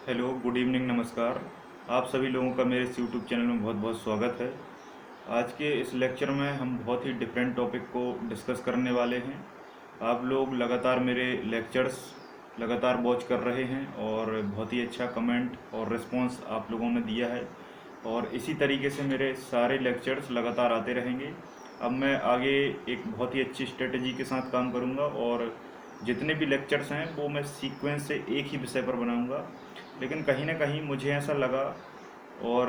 Hello, good evening, नमस्कार। आप सभी लोगों का मेरे इस यूट्यूब चैनल में बहुत बहुत स्वागत है। आज के इस लेक्चर में हम बहुत ही डिफरेंट टॉपिक को डिस्कस करने वाले हैं। आप लोग लगातार मेरे लेक्चर्स लगातार वॉच कर रहे हैं और बहुत ही अच्छा कमेंट और रिस्पांस आप लोगों ने दिया है और इसी तरीके से मेरे सारे लेक्चर्स लगातार आते रहेंगे। अब मैं आगे एक बहुत ही अच्छी स्ट्रेटजी के साथ काम करूंगा और जितने भी लेक्चर्स हैं वो मैं सीक्वेंस से एक ही विषय पर बनाऊंगा। लेकिन कहीं ना कहीं मुझे ऐसा लगा और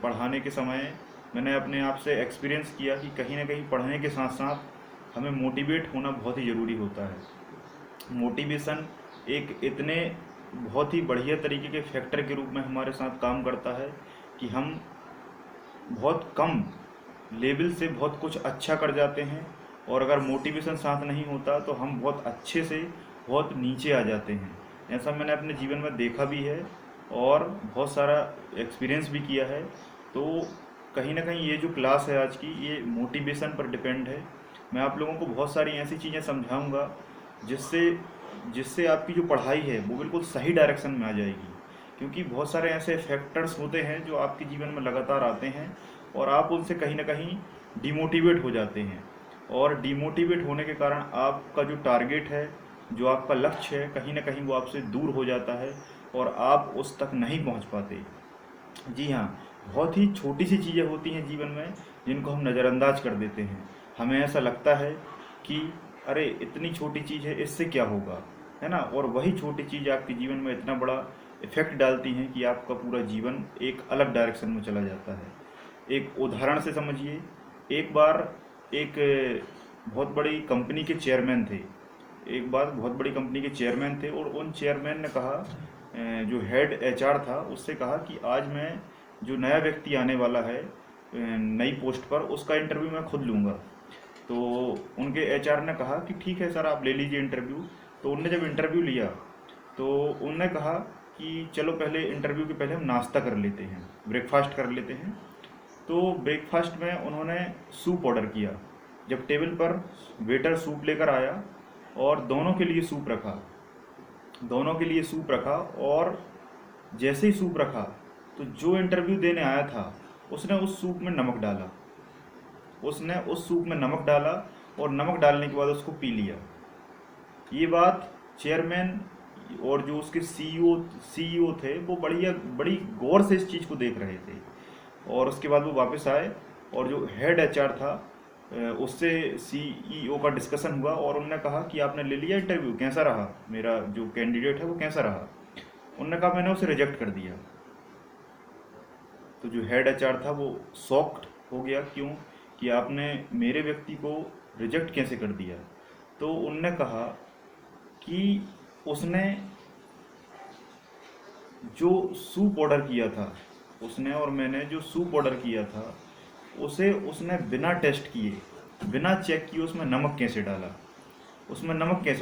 पढ़ाने के समय मैंने अपने आप से एक्सपीरियंस किया कि कहीं ना कहीं पढ़ने के साथ साथ हमें मोटिवेट होना बहुत ही ज़रूरी होता है। मोटिवेशन एक इतने बहुत ही बढ़िया तरीके के फैक्टर के रूप में हमारे साथ काम करता है कि हम बहुत कम लेवल से बहुत कुछ अच्छा कर जाते हैं और अगर मोटिवेशन साथ नहीं होता तो हम बहुत अच्छे से बहुत नीचे आ जाते हैं। ऐसा मैंने अपने जीवन में देखा भी है और बहुत सारा एक्सपीरियंस भी किया है। तो कहीं ना कहीं ये जो क्लास है आज की, ये मोटिवेशन पर डिपेंड है। मैं आप लोगों को बहुत सारी ऐसी चीज़ें समझाऊंगा जिससे जिससे आपकी जो पढ़ाई है वो बिल्कुल सही डायरेक्शन में आ जाएगी। क्योंकि बहुत सारे ऐसे फैक्टर्स होते हैं जो आपके जीवन में लगातार आते हैं और आप उनसे कहीं ना कहीं डिमोटिवेट हो जाते हैं और डिमोटिवेट होने के कारण आपका जो टारगेट है, जो आपका लक्ष्य है, कहीं ना कहीं वो आपसे दूर हो जाता है और आप उस तक नहीं पहुंच पाते। जी हाँ, बहुत ही छोटी सी चीज़ें होती हैं जीवन में जिनको हम नज़रअंदाज कर देते हैं। हमें ऐसा लगता है कि अरे इतनी छोटी चीज़ है, इससे क्या होगा, है ना। और वही छोटी चीज़ आपके जीवन में इतना बड़ा इफेक्ट डालती है कि आपका पूरा जीवन एक अलग डायरेक्शन में चला जाता है। एक उदाहरण से समझिए। एक बार एक बहुत बड़ी कंपनी के चेयरमैन थे। एक बार बहुत बड़ी कंपनी के चेयरमैन थे और उन चेयरमैन ने कहा, जो हेड एचआर था उससे कहा कि आज मैं जो नया व्यक्ति आने वाला है नई पोस्ट पर, उसका इंटरव्यू मैं खुद लूँगा। तो उनके एचआर ने कहा कि ठीक है सर, आप ले लीजिए इंटरव्यू। तो उनने जब इंटरव्यू लिया तो उनने कहा कि चलो पहले इंटरव्यू के पहले हम नाश्ता कर लेते हैं, ब्रेकफास्ट कर लेते हैं। तो ब्रेकफास्ट में उन्होंने सूप ऑर्डर किया। जब टेबल पर वेटर सूप लेकर आया और दोनों के लिए सूप रखा और जैसे ही सूप रखा तो जो इंटरव्यू देने आया था उसने उस सूप में नमक डाला। और नमक डालने के बाद उसको पी लिया। ये बात चेयरमैन और जो उसके सीईओ थे वो बड़ी गौर से इस चीज़ को देख रहे थे। और उसके बाद वो वापस आए और जो हेड एचआर था उससे सीईओ का डिस्कशन हुआ और उन्होंने कहा कि आपने ले लिया इंटरव्यू, कैसा रहा, मेरा जो कैंडिडेट है वो कैसा रहा। उन्होंने कहा मैंने उसे रिजेक्ट कर दिया। तो जो हेड एचआर था वो शॉक्ड हो गया, क्यों कि आपने मेरे व्यक्ति को रिजेक्ट कैसे कर दिया। तो उनने कहा कि उसने जो सूप ऑर्डर किया था, उसने और मैंने जो सूप ऑर्डर किया था उसे उसने बिना टेस्ट किए, बिना चेक किए उसमें नमक कैसे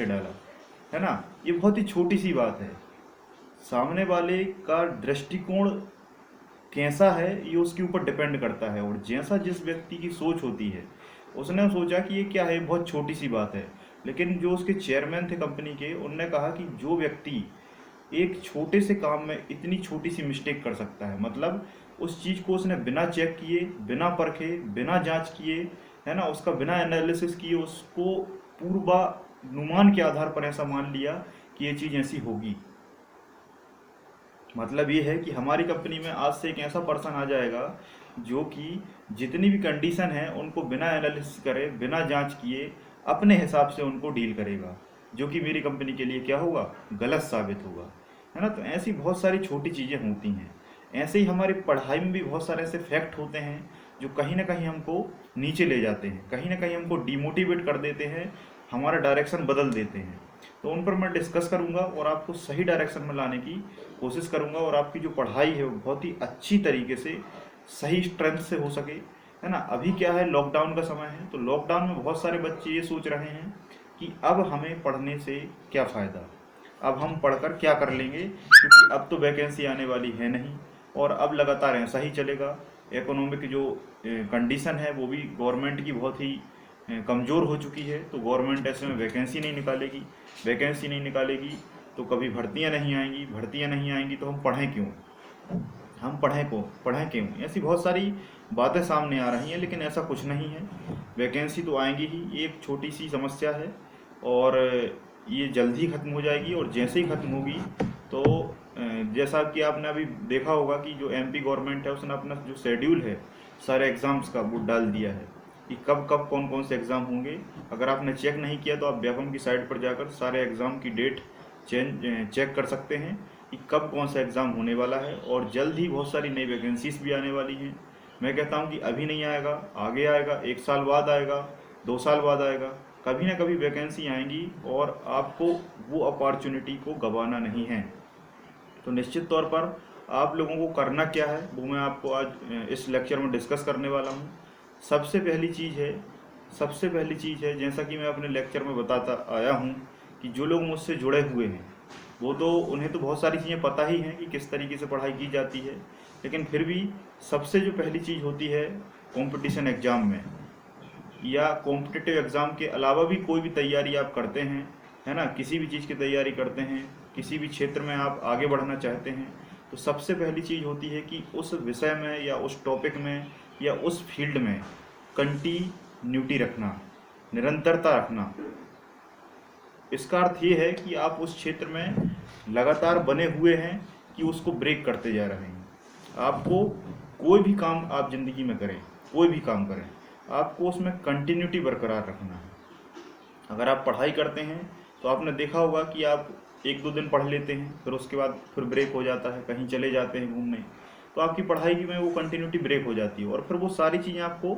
डाला, है ना। ये बहुत ही छोटी सी बात है। सामने वाले का दृष्टिकोण कैसा है ये उसके ऊपर डिपेंड करता है और जैसा जिस व्यक्ति की सोच होती है, उसने सोचा कि ये क्या है, बहुत छोटी सी बात है। लेकिन जो उसके चेयरमैन थे कंपनी के, उनने कहा कि जो व्यक्ति एक छोटे से काम में इतनी छोटी सी मिस्टेक कर सकता है, मतलब उस चीज़ को उसने बिना चेक किए, बिना परखे, बिना जांच किए, है ना, उसका बिना एनालिसिस किए, उसको पूर्वानुमान के आधार पर ऐसा मान लिया कि ये चीज़ ऐसी होगी। मतलब ये है कि हमारी कंपनी में आज से एक ऐसा पर्सन आ जाएगा जो कि जितनी भी कंडीशन है उनको बिना एनालिसिस करे, बिना जांच किए, अपने हिसाब से उनको डील करेगा, जो कि मेरी कंपनी के लिए क्या होगा, गलत साबित होगा, है ना। तो ऐसी बहुत सारी छोटी चीज़ें होती हैं। ऐसे ही हमारी पढ़ाई में भी बहुत सारे ऐसे फैक्ट होते हैं जो कहीं ना कहीं हमको नीचे ले जाते हैं, कहीं ना कहीं हमको डिमोटिवेट कर देते हैं, हमारा डायरेक्शन बदल देते हैं। तो उन पर मैं डिस्कस करूंगा और आपको सही डायरेक्शन में लाने की कोशिश करूंगा और आपकी जो पढ़ाई है वो बहुत ही अच्छी तरीके से, सही स्ट्रेंथ से हो सके, है ना। अभी क्या है, लॉकडाउन का समय है, तो लॉकडाउन में बहुत सारे बच्चे ये सोच रहे हैं कि अब हमें पढ़ने से क्या फ़ायदा, अब हम पढ़कर क्या कर लेंगे, क्योंकि अब तो वैकेंसी आने वाली है नहीं और अब लगातार ऐसा ही चलेगा। इकोनॉमिक जो कंडीशन है वो भी गवर्नमेंट की बहुत ही कमज़ोर हो चुकी है, तो गवर्नमेंट ऐसे में वैकेंसी नहीं निकालेगी। तो कभी भर्तियाँ नहीं आएंगी, भर्तियाँ नहीं आएंगी तो हम पढ़ें क्यों, हम पढ़ें क्यों। ऐसी बहुत सारी बातें सामने आ रही हैं, लेकिन ऐसा कुछ नहीं है। वैकेंसी तो आएंगी ही, ये एक छोटी सी समस्या है और ये जल्द ही ख़त्म हो जाएगी। और जैसे ही ख़त्म होगी तो जैसा कि आपने अभी देखा होगा कि जो एमपी गवर्नमेंट है उसने अपना जो शेड्यूल है सारे एग्ज़ाम्स का वो डाल दिया है कि कब कब कौन कौन से एग्ज़ाम होंगे। अगर आपने चेक नहीं किया तो आप व्यापम की साइट पर जाकर सारे एग्ज़ाम की डेट चेक कर सकते हैं कि कब कौन सा एग्ज़ाम होने वाला है। और जल्द ही बहुत सारी नई वैकेंसीज भी आने वाली हैं। मैं कहता हूं कि अभी नहीं आएगा, आगे आएगा, 1 साल बाद आएगा, 2 साल बाद आएगा, कभी ना कभी वैकेंसी आएंगी और आपको वो अपॉर्चुनिटी को गंवाना नहीं है। तो निश्चित तौर पर आप लोगों को करना क्या है वो मैं आपको आज इस लेक्चर में डिस्कस करने वाला हूँ। सबसे पहली चीज़ है जैसा कि मैं अपने लेक्चर में बताता आया हूँ कि जो लोग मुझसे जुड़े हुए हैं वो तो उन्हें तो बहुत सारी चीज़ें पता ही हैं कि किस तरीके से पढ़ाई की जाती है, लेकिन फिर भी सबसे जो पहली चीज़ होती है कंपटीशन एग्ज़ाम में या कॉम्पिटिटिव एग्ज़ाम के अलावा भी कोई भी तैयारी आप करते हैं, है ना, किसी भी चीज़ की तैयारी करते हैं, किसी भी क्षेत्र में आप आगे बढ़ना चाहते हैं, तो सबसे पहली चीज़ होती है कि उस विषय में या उस टॉपिक में या उस फील्ड में कंटिन्यूटी रखना, निरंतरता रखना। इसका अर्थ ये है कि आप उस क्षेत्र में लगातार बने हुए हैं कि उसको ब्रेक करते जा रहे हैं। आपको कोई भी काम आप ज़िंदगी में करें, कोई भी काम करें, आपको उसमें कंटिन्यूटी बरकरार रखना है। अगर आप पढ़ाई करते हैं तो आपने देखा होगा कि आप 1-2 दिन पढ़ लेते हैं, फिर उसके बाद फिर ब्रेक हो जाता है, कहीं चले जाते हैं घूमने, तो आपकी पढ़ाई की में वो कंटिन्यूटी ब्रेक हो जाती है और फिर वो सारी चीज़ें आपको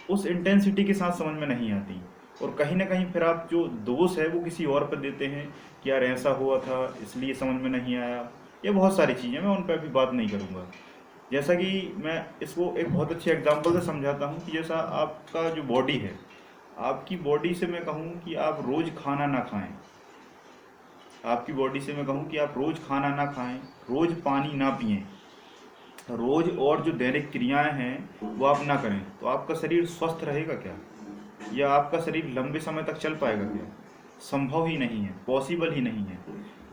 उस इंटेंसिटी के साथ समझ में नहीं आती और कहीं ना कहीं फिर आप जो दोष है वो किसी और पर देते हैं कि यार ऐसा हुआ था इसलिए समझ में नहीं आया। ये बहुत सारी चीज़ें, मैं उन पर अभी बात नहीं करूँगा। जैसा कि मैं इसको एक बहुत अच्छे एग्जांपल से समझाता हूँ कि जैसा आपका जो बॉडी है, आपकी बॉडी से मैं कहूँ कि आप रोज़ खाना ना खाएं, आपकी बॉडी से मैं कहूँ कि आप रोज़ खाना ना खाएं, रोज़ पानी ना पिएं, रोज़ और जो दैनिक क्रियाएं हैं वो आप ना करें, तो आपका शरीर स्वस्थ रहेगा क्या, या आपका शरीर लंबे समय तक चल पाएगा क्या? संभव ही नहीं है, पॉसिबल ही नहीं है,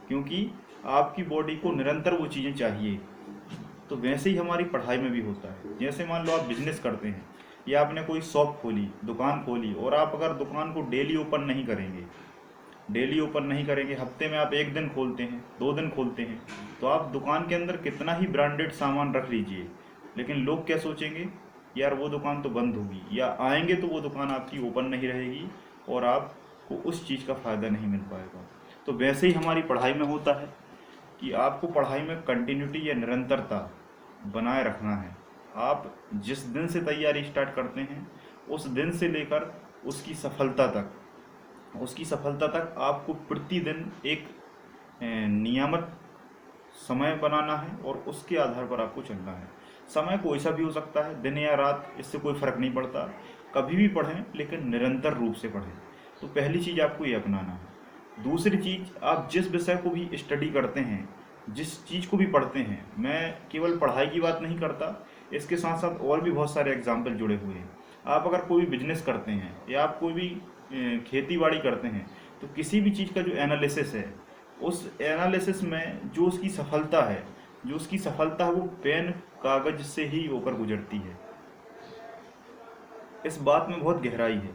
क्योंकि आपकी बॉडी को निरंतर वो चीज़ें चाहिए। तो वैसे ही हमारी पढ़ाई में भी होता है। जैसे मान लो आप बिजनेस करते हैं या आपने कोई शॉप खोली, दुकान खोली, और आप अगर दुकान को डेली ओपन नहीं करेंगे, हफ्ते में आप 1 दिन खोलते हैं, 2 दिन खोलते हैं, तो आप दुकान के अंदर कितना ही ब्रांडेड सामान रख लीजिए, लेकिन लोग क्या सोचेंगे, यार वो दुकान तो बंद होगी, या आएंगे तो वो दुकान आपकी ओपन नहीं रहेगी और आपको उस चीज़ का फ़ायदा नहीं मिल पाएगा। तो वैसे ही हमारी पढ़ाई में होता है कि आपको पढ़ाई में कंटिन्यूटी या निरंतरता बनाए रखना है। आप जिस दिन से तैयारी स्टार्ट करते हैं उस दिन से लेकर उसकी सफलता तक आपको प्रतिदिन एक नियमित समय बनाना है और उसके आधार पर आपको चलना है। समय कोई सा भी हो सकता है, दिन या रात, इससे कोई फ़र्क नहीं पड़ता, कभी भी पढ़ें लेकिन निरंतर रूप से पढ़ें। तो पहली चीज़ आपको ये अपनाना है। दूसरी चीज़, आप जिस विषय को भी स्टडी करते हैं, जिस चीज़ को भी पढ़ते हैं, मैं केवल पढ़ाई की बात नहीं करता, इसके साथ साथ और भी बहुत सारे एग्जाम्पल जुड़े हुए हैं। आप अगर कोई भी बिजनेस करते हैं या आप कोई भी खेती बाड़ी करते हैं, तो किसी भी चीज़ का जो एनालिसिस है, उस एनालिसिस में जो उसकी सफलता है वो पेन कागज से ही होकर गुजरती है। इस बात में बहुत गहराई है।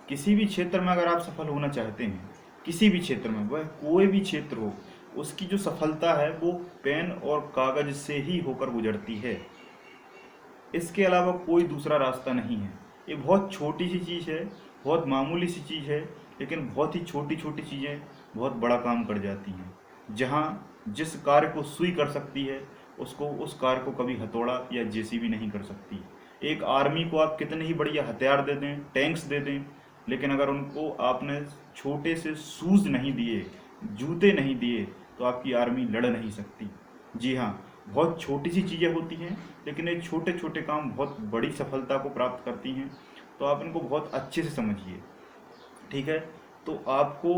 किसी भी क्षेत्र में अगर आप सफल होना चाहते हैं, किसी भी क्षेत्र में, वह कोई भी क्षेत्र हो, उसकी जो सफलता है वो पेन और कागज से ही होकर गुजरती है। इसके अलावा कोई दूसरा रास्ता नहीं है। ये बहुत छोटी सी चीज़ है, बहुत मामूली सी चीज़ है, लेकिन बहुत ही छोटी छोटी चीज़ें बहुत बड़ा काम कर जाती हैं। जहाँ जिस कार्य को सुई कर सकती है, उस कार्य को कभी हथौड़ा या जेसीबी नहीं कर सकती। एक आर्मी को आप कितने ही बढ़िया हथियार दे दें, टैंक्स दे दें, लेकिन अगर उनको आपने छोटे से शूज़ नहीं दिए, जूते नहीं दिए, तो आपकी आर्मी लड़ नहीं सकती। जी हाँ, बहुत छोटी सी चीज़ें होती हैं, लेकिन ये छोटे छोटे काम बहुत बड़ी सफलता को प्राप्त करती हैं। तो आप इनको बहुत अच्छे से समझिए, ठीक है। तो आपको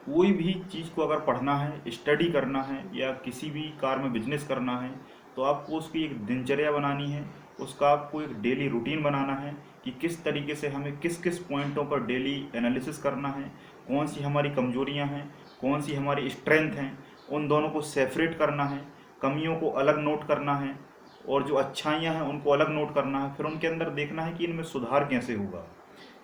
कोई भी चीज़ को अगर पढ़ना है, स्टडी करना है, या किसी भी कार्य में बिजनेस करना है, तो आपको उसकी एक दिनचर्या बनानी है, उसका आपको एक डेली रूटीन बनाना है कि किस तरीके से हमें किस किस पॉइंटों पर डेली एनालिसिस करना है, कौन सी हमारी कमजोरियां हैं, कौन सी हमारी स्ट्रेंथ हैं, उन दोनों को सेपरेट करना है, कमियों को अलग नोट करना है और जो अच्छाइयाँ हैं उनको अलग नोट करना है। फिर उनके अंदर देखना है कि इनमें सुधार कैसे होगा,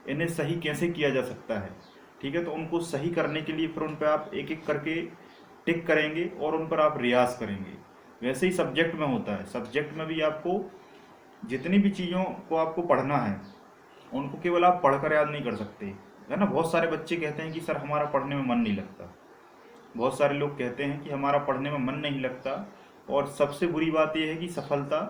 इन्हें सही कैसे किया जा सकता है। ठीक है, तो उनको सही करने के लिए फिर उन पर आप एक एक करके टिक करेंगे और उन पर आप रियाज करेंगे। वैसे ही सब्जेक्ट में होता है, सब्जेक्ट में भी आपको जितनी भी चीज़ों को आपको पढ़ना है उनको केवल आप पढ़कर याद नहीं कर सकते, है ना। बहुत सारे बच्चे कहते हैं कि सर हमारा पढ़ने में मन नहीं लगता, बहुत सारे लोग कहते हैं कि हमारा पढ़ने में मन नहीं लगता। और सबसे बुरी बात यह है कि सफलता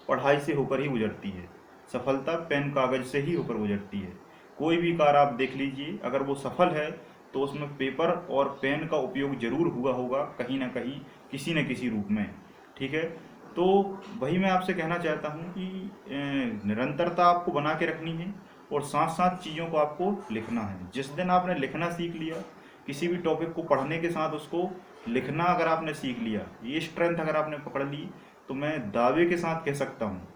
पढ़ाई से होकर ही गुजरती है, सफलता पेन कागज से ही होकर गुजरती है। कोई भी कार्य आप देख लीजिए, अगर वो सफल है तो उसमें पेपर और पेन का उपयोग जरूर हुआ होगा कहीं ना कहीं, किसी न किसी रूप में। ठीक है, तो वही मैं आपसे कहना चाहता हूँ कि निरंतरता आपको बना के रखनी है और साथ साथ चीज़ों को आपको लिखना है। जिस दिन आपने लिखना सीख लिया, किसी भी टॉपिक को पढ़ने के साथ उसको लिखना अगर आपने सीख लिया, ये स्ट्रेंथ अगर आपने पकड़ ली, तो मैं दावे के साथ कह सकता हूँ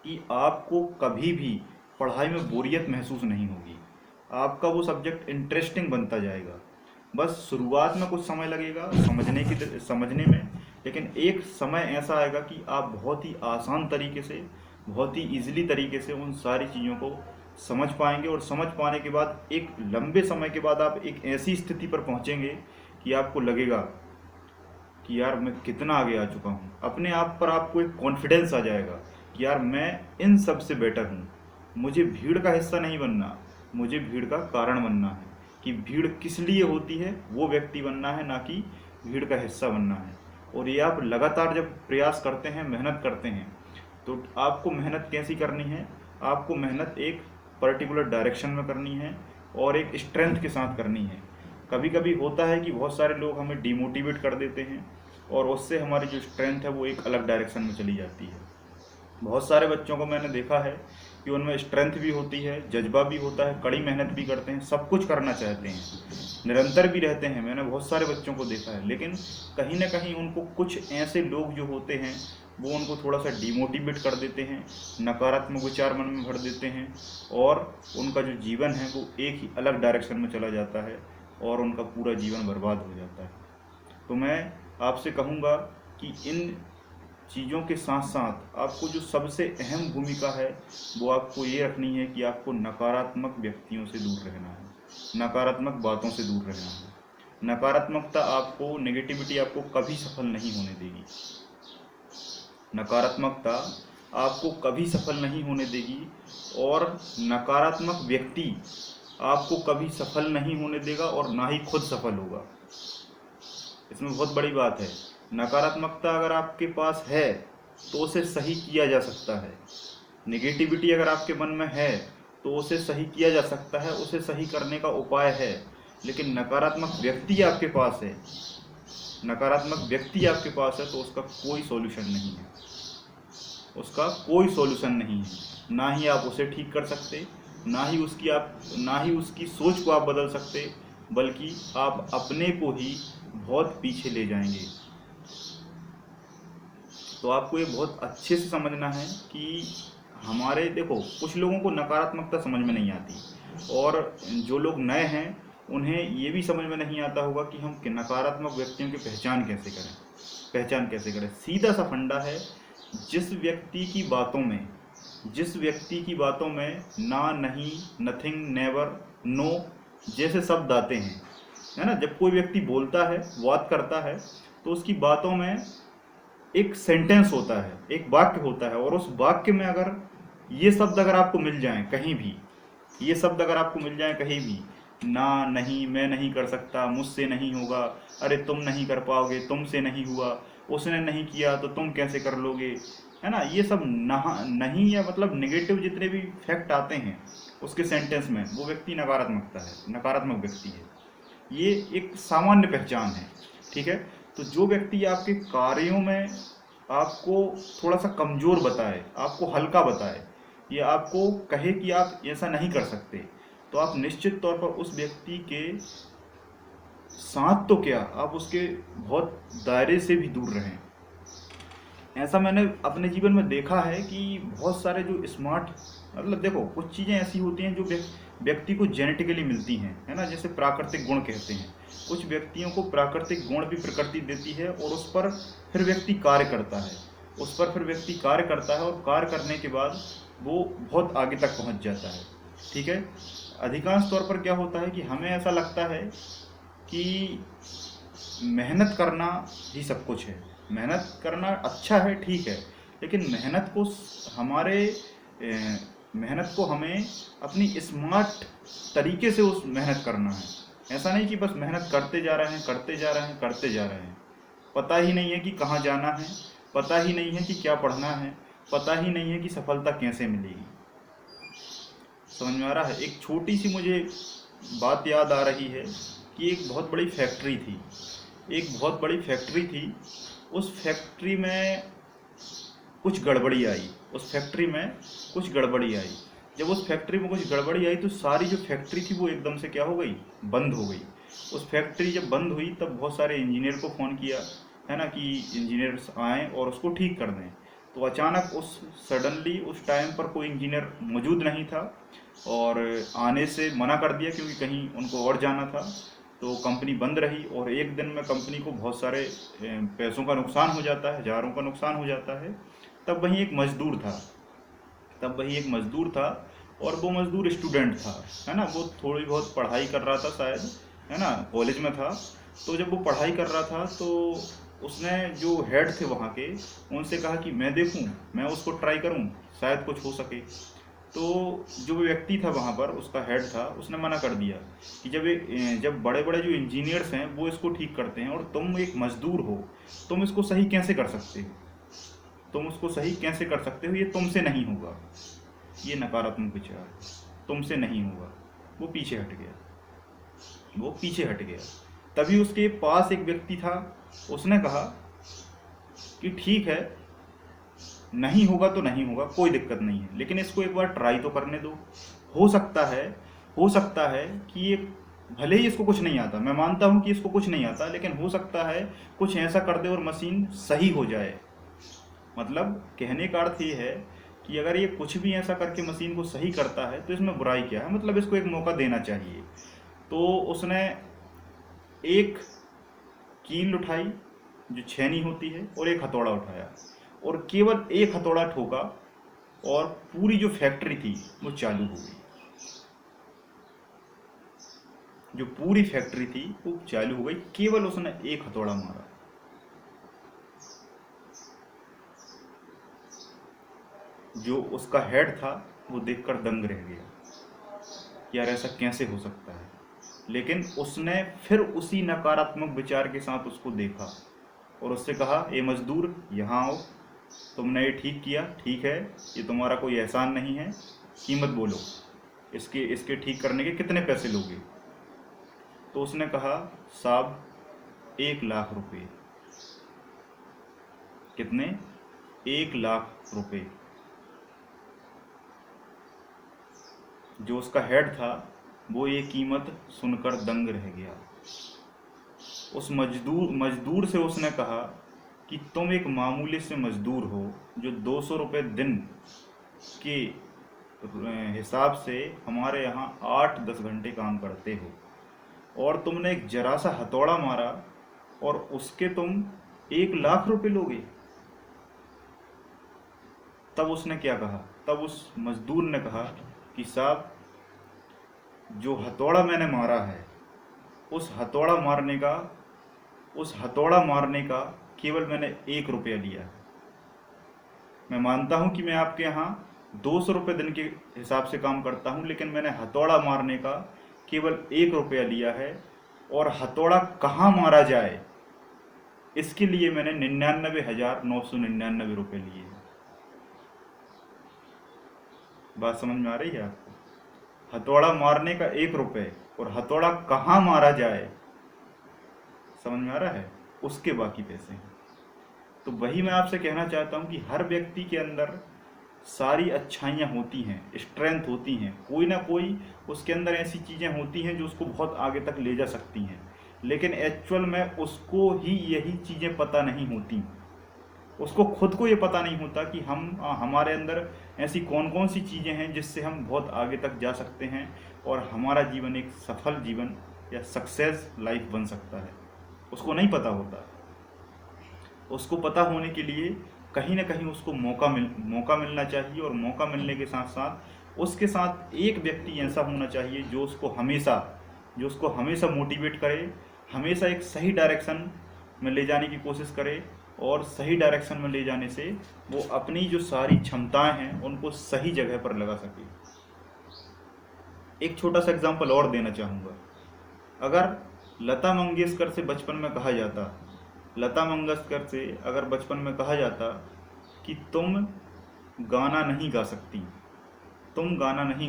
कि आपको कभी भी पढ़ाई में बोरियत महसूस नहीं होगी। आपका वो सब्जेक्ट इंटरेस्टिंग बनता जाएगा। बस शुरुआत में कुछ समय लगेगा समझने में, लेकिन एक समय ऐसा आएगा कि आप बहुत ही आसान तरीके से, बहुत ही ईजिली तरीके से उन सारी चीज़ों को समझ पाएंगे। और समझ पाने के बाद एक लंबे समय के बाद आप एक ऐसी स्थिति पर पहुंचेंगे कि आपको लगेगा कि यार मैं कितना आगे आ चुका हूँ। अपने आप पर आपको एक कॉन्फिडेंस आ जाएगा कि यार मैं इन सब से बेटर हूँ। मुझे भीड़ का हिस्सा नहीं बनना, मुझे भीड़ का कारण बनना है। कि भीड़ किस लिए होती है वो व्यक्ति बनना है, ना कि भीड़ का हिस्सा बनना है। और ये आप लगातार जब प्रयास करते हैं, मेहनत करते हैं, तो आपको मेहनत कैसी करनी है, आपको मेहनत एक पर्टिकुलर डायरेक्शन में करनी है और एक स्ट्रेंथ के साथ करनी है। कभी कभी होता है कि बहुत सारे लोग हमें डिमोटिवेट कर देते हैं और उससे हमारी जो स्ट्रेंथ है वो एक अलग डायरेक्शन में चली जाती है। बहुत सारे बच्चों को मैंने देखा है कि उनमें स्ट्रेंथ भी होती है, जज्बा भी होता है, कड़ी मेहनत भी करते हैं, सब कुछ करना चाहते हैं, निरंतर भी रहते हैं। मैंने बहुत सारे बच्चों को देखा है, लेकिन कहीं ना कहीं उनको कुछ ऐसे लोग जो होते हैं वो उनको थोड़ा सा डिमोटिवेट कर देते हैं, नकारात्मक विचार मन में भर देते हैं और उनका जो जीवन है वो एक ही अलग डायरेक्शन में चला जाता है और उनका पूरा जीवन बर्बाद हो जाता है। तो मैं आपसे कहूँगा कि इन चीज़ों के साथ साथ आपको जो सबसे अहम भूमिका है वो आपको ये रखनी है कि आपको नकारात्मक व्यक्तियों से दूर रहना है, नकारात्मक बातों से दूर रहना है। नकारात्मकता आपको, नेगेटिविटी आपको कभी सफल नहीं होने देगी। नकारात्मकता आपको कभी सफल नहीं होने देगी और नकारात्मक व्यक्ति आपको कभी सफल नहीं होने देगा और ना ही खुद सफल होगा। इसमें बहुत बड़ी बात है। नकारात्मकता अगर आपके पास है तो उसे सही किया जा सकता है। नेगेटिविटी अगर आपके मन में है तो उसे सही किया जा सकता है, उसे सही करने का उपाय है। लेकिन नकारात्मक व्यक्ति आपके पास है, नकारात्मक व्यक्ति आपके पास है तो उसका कोई सॉल्यूशन नहीं है, उसका कोई सॉल्यूशन नहीं है। ना ही आप उसे ठीक कर सकते, ना ही उसकी सोच को आप बदल सकते, बल्कि आप अपने को ही बहुत पीछे ले जाएंगे। तो आपको ये बहुत अच्छे से समझना है कि हमारे, देखो कुछ लोगों को नकारात्मकता समझ में नहीं आती और जो लोग नए हैं उन्हें ये भी समझ में नहीं आता होगा कि हम नकारात्मक व्यक्तियों की पहचान कैसे करें। सीधा सा फंडा है, जिस व्यक्ति की बातों में ना, नहीं, नथिंग, नेवर, नो जैसे शब्द आते हैं, है ना। जब कोई व्यक्ति बोलता है, बात करता है, तो उसकी बातों में एक सेंटेंस होता है, एक वाक्य होता है, और उस वाक्य में अगर ये शब्द अगर आपको मिल जाएं कहीं भी, ये शब्द अगर आपको मिल जाएं कहीं भी, ना, नहीं, मैं नहीं कर सकता, मुझसे नहीं होगा, अरे तुम नहीं कर पाओगे, तुमसे नहीं हुआ, उसने नहीं किया तो तुम कैसे कर लोगे, है ना। ये सब नहीं या मतलब नेगेटिव जितने भी फैक्ट आते हैं उसके सेंटेंस में, वो व्यक्ति नकारात्मक व्यक्ति है। ये एक सामान्य पहचान है, ठीक है। तो जो व्यक्ति आपके कार्यों में आपको थोड़ा सा कमज़ोर बताए, आपको हल्का बताए, या आपको कहे कि आप ऐसा नहीं कर सकते, तो आप निश्चित तौर पर उस व्यक्ति के साथ तो क्या, आप उसके बहुत दायरे से भी दूर रहें। ऐसा मैंने अपने जीवन में देखा है कि बहुत सारे जो स्मार्ट मतलब देखो, कुछ चीज़ें ऐसी होती हैं जो व्यक्ति को जेनेटिकली मिलती हैं, है ना, जैसे प्राकृतिक गुण कहते हैं। कुछ व्यक्तियों को प्राकृतिक गुण भी प्रकृति देती है और उस पर फिर व्यक्ति कार्य करता है, उस पर फिर व्यक्ति कार्य करता है और कार्य करने के बाद वो बहुत आगे तक पहुंच जाता है। ठीक है। अधिकांश तौर पर क्या होता है कि हमें ऐसा लगता है कि मेहनत करना ही सब कुछ है, मेहनत करना अच्छा है, ठीक है, लेकिन हमारे मेहनत को हमें अपनी स्मार्ट तरीके से उस मेहनत करना है। ऐसा नहीं कि बस मेहनत करते जा रहे हैं, करते जा रहे हैं, करते जा रहे हैं, पता ही नहीं है कि कहाँ जाना है, पता ही नहीं है कि क्या पढ़ना है, पता ही नहीं है कि सफलता कैसे मिलेगी। समझ में आ रहा है? एक छोटी सी मुझे बात याद आ रही है कि एक बहुत बड़ी फैक्ट्री थी, एक बहुत बड़ी फैक्ट्री थी। उस फैक्ट्री में कुछ गड़बड़ी आई, उस फैक्ट्री में कुछ गड़बड़ी आई। जब उस फैक्ट्री में कुछ गड़बड़ी आई तो सारी जो फैक्ट्री थी वो एकदम से क्या हो गई, बंद हो गई। उस फैक्ट्री जब बंद हुई तब बहुत सारे इंजीनियर को फ़ोन किया, है ना, कि इंजीनियर्स आएँ और उसको ठीक कर दें। तो अचानक सडनली उस टाइम पर कोई इंजीनियर मौजूद नहीं था और आने से मना कर दिया, क्योंकि कहीं उनको और जाना था। तो कंपनी बंद रही और एक दिन में कंपनी को बहुत सारे पैसों का नुकसान हो जाता है, हज़ारों का नुकसान हो जाता है। तब वहीं एक मज़दूर था, तब वही एक मज़दूर था और वो मज़दूर स्टूडेंट था, है ना, वो थोड़ी बहुत पढ़ाई कर रहा था शायद, है ना, कॉलेज में था। तो जब वो पढ़ाई कर रहा था तो उसने जो हेड थे वहाँ के, उनसे कहा कि मैं देखूँ, मैं उसको ट्राई करूँ, शायद कुछ हो सके। तो जो व्यक्ति था वहाँ पर, उसका हेड था, उसने मना कर दिया कि जब बड़े बड़े जो इंजीनियर्स हैं वो इसको ठीक करते हैं और तुम एक मज़दूर हो, तुम इसको सही कैसे कर सकते हो, तुम उसको सही कैसे कर सकते हो, ये तुमसे नहीं होगा, ये नकारात्मक विचार तुमसे नहीं होगा। वो पीछे हट गया, वो पीछे हट गया। तभी उसके पास एक व्यक्ति था, उसने कहा कि ठीक है, नहीं होगा तो नहीं होगा, कोई दिक्कत नहीं है, लेकिन इसको एक बार ट्राई तो करने दो। हो सकता है, हो सकता है कि ये, भले ही इसको कुछ नहीं आता, मैं मानता हूँ कि इसको कुछ नहीं आता, लेकिन हो सकता है कुछ ऐसा कर दे और मशीन सही हो जाए। मतलब कहने का अर्थ ये है कि अगर ये कुछ भी ऐसा करके मशीन को सही करता है तो इसमें बुराई क्या है, मतलब इसको एक मौका देना चाहिए। तो उसने एक कील उठाई जो छेनी होती है और एक हथौड़ा उठाया और केवल एक हथौड़ा ठोका और पूरी जो फैक्ट्री थी वो चालू हो गई। जो पूरी फैक्ट्री थी वो चालू हो गई, केवल उसने एक हथौड़ा मारा। जो उसका हेड था वो देखकर दंग रह गया, यार ऐसा कैसे हो सकता है। लेकिन उसने फिर उसी नकारात्मक विचार के साथ उसको देखा और उससे कहा, ए मजदूर, यहाँ आओ, तुमने ये ठीक किया, ठीक है, ये तुम्हारा कोई एहसान नहीं है, कीमत बोलो, इसके इसके ठीक करने के कितने पैसे लोगे। तो उसने कहा, साहब 1 लाख रुपए। कितने? 1 लाख रुपए। जो उसका हेड था वो ये कीमत सुनकर दंग रह गया। उस मजदूर से उसने कहा कि तुम एक मामूली से मजदूर हो जो 200 रुपये दिन के हिसाब से हमारे यहाँ 8-10 घंटे काम करते हो और तुमने एक जरा सा हथौड़ा मारा और उसके तुम 1 लाख रुपए लोगे। तब उसने क्या कहा? तब उस मजदूर ने कहा कि साहब, जो हथौड़ा मैंने मारा है, उस हथौड़ा मारने का केवल मैंने 1 रुपया लिया है। मैं मानता हूँ कि मैं आपके यहाँ 200 रुपये दिन के हिसाब से काम करता हूँ, लेकिन मैंने हथौड़ा मारने का केवल 1 रुपया लिया है और हथौड़ा कहाँ मारा जाए इसके लिए मैंने 99,999 रुपये लिए हैं। बात समझ में आ रही है आपको? हथौड़ा मारने का 1 रुपये और हथौड़ा कहाँ मारा जाए, समझ में आ रहा है, उसके बाकी पैसे हैं। तो वही मैं आपसे कहना चाहता हूँ कि हर व्यक्ति के अंदर सारी अच्छाइयाँ होती हैं, स्ट्रेंथ होती हैं, कोई ना कोई उसके अंदर ऐसी चीज़ें होती हैं जो उसको बहुत आगे तक ले जा सकती हैं, लेकिन एक्चुअल में उसको ही यही चीज़ें पता नहीं होती, उसको खुद को ये पता नहीं होता कि हमारे अंदर ऐसी कौन कौन सी चीज़ें हैं जिससे हम बहुत आगे तक जा सकते हैं और हमारा जीवन एक सफल जीवन या सक्सेस लाइफ बन सकता है। उसको नहीं पता होता। उसको पता होने के लिए कहीं ना कहीं उसको मौका मिलना चाहिए, और मौका मिलने के साथ साथ उसके साथ एक व्यक्ति ऐसा होना चाहिए जो उसको हमेशा मोटिवेट करे, हमेशा एक सही डायरेक्शन में ले जाने की कोशिश करे, और सही डायरेक्शन में ले जाने से वो अपनी जो सारी क्षमताएं हैं उनको सही जगह पर लगा सके। एक छोटा सा एग्जांपल और देना चाहूँगा। अगर लता मंगेशकर से बचपन में कहा जाता लता मंगेशकर से अगर बचपन में कहा जाता कि तुम गाना नहीं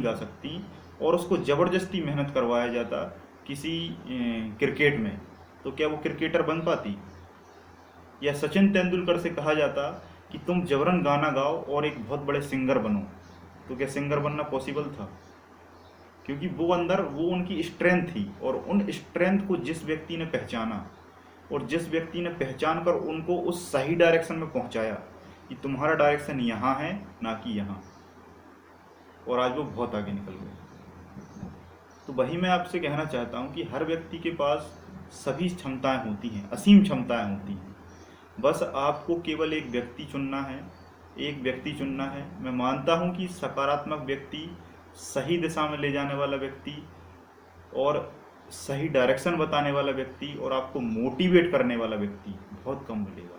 गा सकती, और उसको ज़बरदस्ती मेहनत करवाया जाता किसी क्रिकेट में, तो क्या वो क्रिकेटर बन पाती? या सचिन तेंदुलकर से कहा जाता कि तुम जबरन गाना गाओ और एक बहुत बड़े सिंगर बनो, तो क्या सिंगर बनना पॉसिबल था? क्योंकि वो उनकी स्ट्रेंथ थी, और उन स्ट्रेंथ को जिस व्यक्ति ने पहचाना और जिस व्यक्ति ने पहचान कर उनको उस सही डायरेक्शन में पहुंचाया कि तुम्हारा डायरेक्शन यहाँ है ना कि यहाँ, और आज वो बहुत आगे निकल गए। तो वही मैं आपसे कहना चाहता हूँ कि हर व्यक्ति के पास सभी क्षमताएं होती हैं, असीम क्षमताएं होती हैं। बस आपको केवल एक व्यक्ति चुनना है। मैं मानता हूँ कि सकारात्मक व्यक्ति, सही दिशा में ले जाने वाला व्यक्ति, और सही डायरेक्शन बताने वाला व्यक्ति, और आपको मोटिवेट करने वाला व्यक्ति बहुत कम मिलेगा,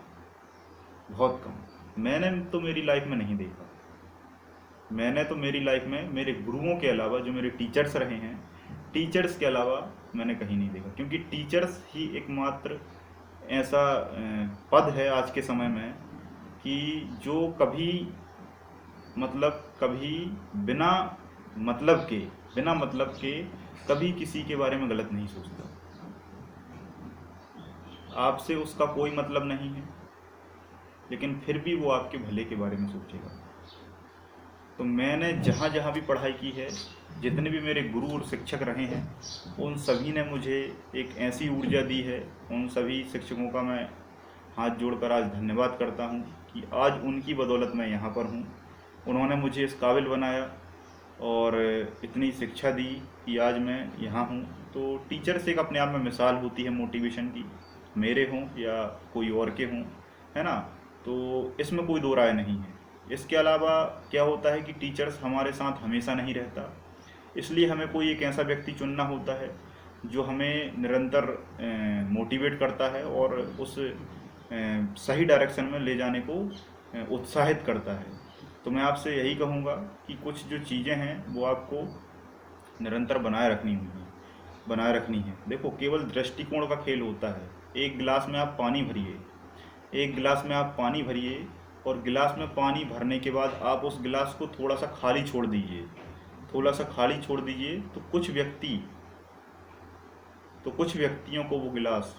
बहुत कम। मैंने तो मेरी लाइफ में नहीं देखा। मैंने तो मेरी लाइफ में मेरे गुरुओं के अलावा, जो मेरे टीचर्स रहे हैं, टीचर्स के अलावा मैंने कहीं नहीं देखा। क्योंकि टीचर्स ही एकमात्र ऐसा पद है आज के समय में कि जो कभी बिना मतलब के कभी किसी के बारे में गलत नहीं सोचता। आपसे उसका कोई मतलब नहीं है, लेकिन फिर भी वो आपके भले के बारे में सोचेगा। तो मैंने जहाँ जहाँ भी पढ़ाई की है, जितने भी मेरे गुरु और शिक्षक रहे हैं, उन सभी ने मुझे एक ऐसी ऊर्जा दी है। उन सभी शिक्षकों का मैं हाथ जोड़कर आज धन्यवाद करता हूँ कि आज उनकी बदौलत मैं यहाँ पर हूँ। उन्होंने मुझे इस काबिल बनाया और इतनी शिक्षा दी कि आज मैं यहाँ हूँ। तो टीचर्स एक अपने आप में मिसाल होती है मोटिवेशन की, मेरे हों या कोई और के हों, है ना। तो इसमें कोई दो राय नहीं है। इसके अलावा क्या होता है कि टीचर्स हमारे साथ हमेशा नहीं रहता, इसलिए हमें कोई एक ऐसा व्यक्ति चुनना होता है जो हमें निरंतर मोटिवेट करता है और उस सही डायरेक्शन में ले जाने को उत्साहित करता है। तो मैं आपसे यही कहूँगा कि कुछ जो चीज़ें हैं वो आपको निरंतर बनाए रखनी है। देखो, केवल दृष्टिकोण का खेल होता है। एक गिलास में आप पानी भरिए और गिलास में पानी भरने के बाद आप उस गिलास को थोड़ा सा खाली छोड़ दीजिए, तो कुछ व्यक्तियों को वो गिलास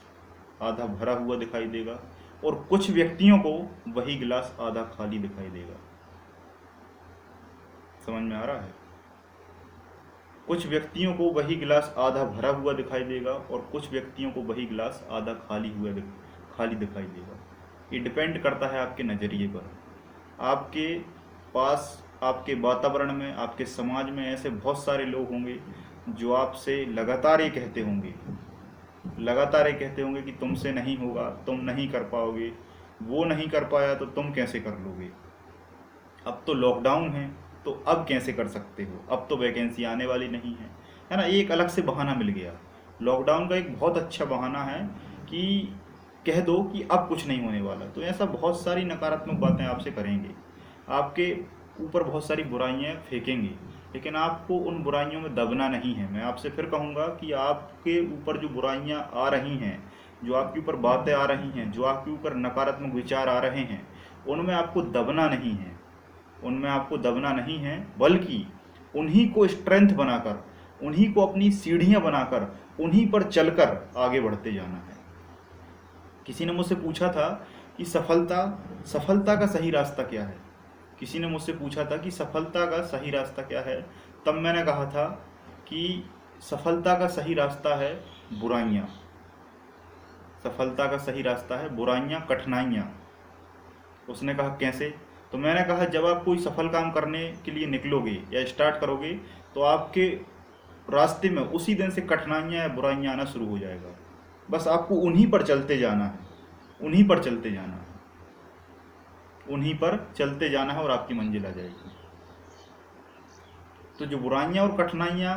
आधा भरा हुआ दिखाई देगा और कुछ व्यक्तियों को वही गिलास आधा खाली दिखाई देगा। समझ में आ रहा है? कुछ व्यक्तियों को वही गिलास आधा भरा हुआ दिखाई देगा और कुछ व्यक्तियों को वही गिलास आधा खाली दिखाई देगा। ये डिपेंड करता है आपके नज़रिए पर। आपके पास, आपके वातावरण में, आपके समाज में ऐसे बहुत सारे लोग होंगे जो आपसे लगातार ये कहते होंगे कि तुमसे नहीं होगा, तुम नहीं कर पाओगे, वो नहीं कर पाया तो तुम कैसे कर लोगे, अब तो लॉकडाउन है तो अब कैसे कर सकते हो, अब तो वैकेंसी आने वाली नहीं है ना। एक अलग से बहाना मिल गया। लॉकडाउन का एक बहुत अच्छा बहाना है कि कह दो कि अब कुछ नहीं होने वाला। तो ऐसा बहुत सारी नकारात्मक बातें आपसे करेंगे, आपके ऊपर बहुत सारी बुराइयां फेंकेंगे, लेकिन आपको उन बुराइयों में दबना नहीं है। मैं आपसे फिर कहूँगा कि आपके ऊपर जो बुराइयां आ रही हैं, जो आपके ऊपर बातें आ रही हैं, जो आपके ऊपर नकारात्मक विचार आ रहे हैं, उनमें आपको दबना नहीं है, बल्कि उन्हीं को स्ट्रेंथ बनाकर, उन्हीं को अपनी सीढ़ियाँ बनाकर, उन्हीं पर चलकर आगे बढ़ते जाना है। किसी ने मुझसे पूछा था कि सफलता का सही रास्ता क्या है। तब मैंने कहा था कि सफलता का सही रास्ता है बुराइयां, कठिनाइयाँ। उसने कहा कैसे? तो मैंने कहा जब आप कोई सफल काम करने के लिए निकलोगे या स्टार्ट करोगे तो आपके रास्ते में उसी दिन से कठिनाइयाँ या बुराइयाँ आना शुरू हो जाएगा। बस आपको उन्हीं पर चलते जाना है, उन्हीं पर चलते जाना है, उन्हीं पर चलते जाना है और आपकी मंजिल आ जाएगी। तो जो बुराइयाँ और कठिनाइयाँ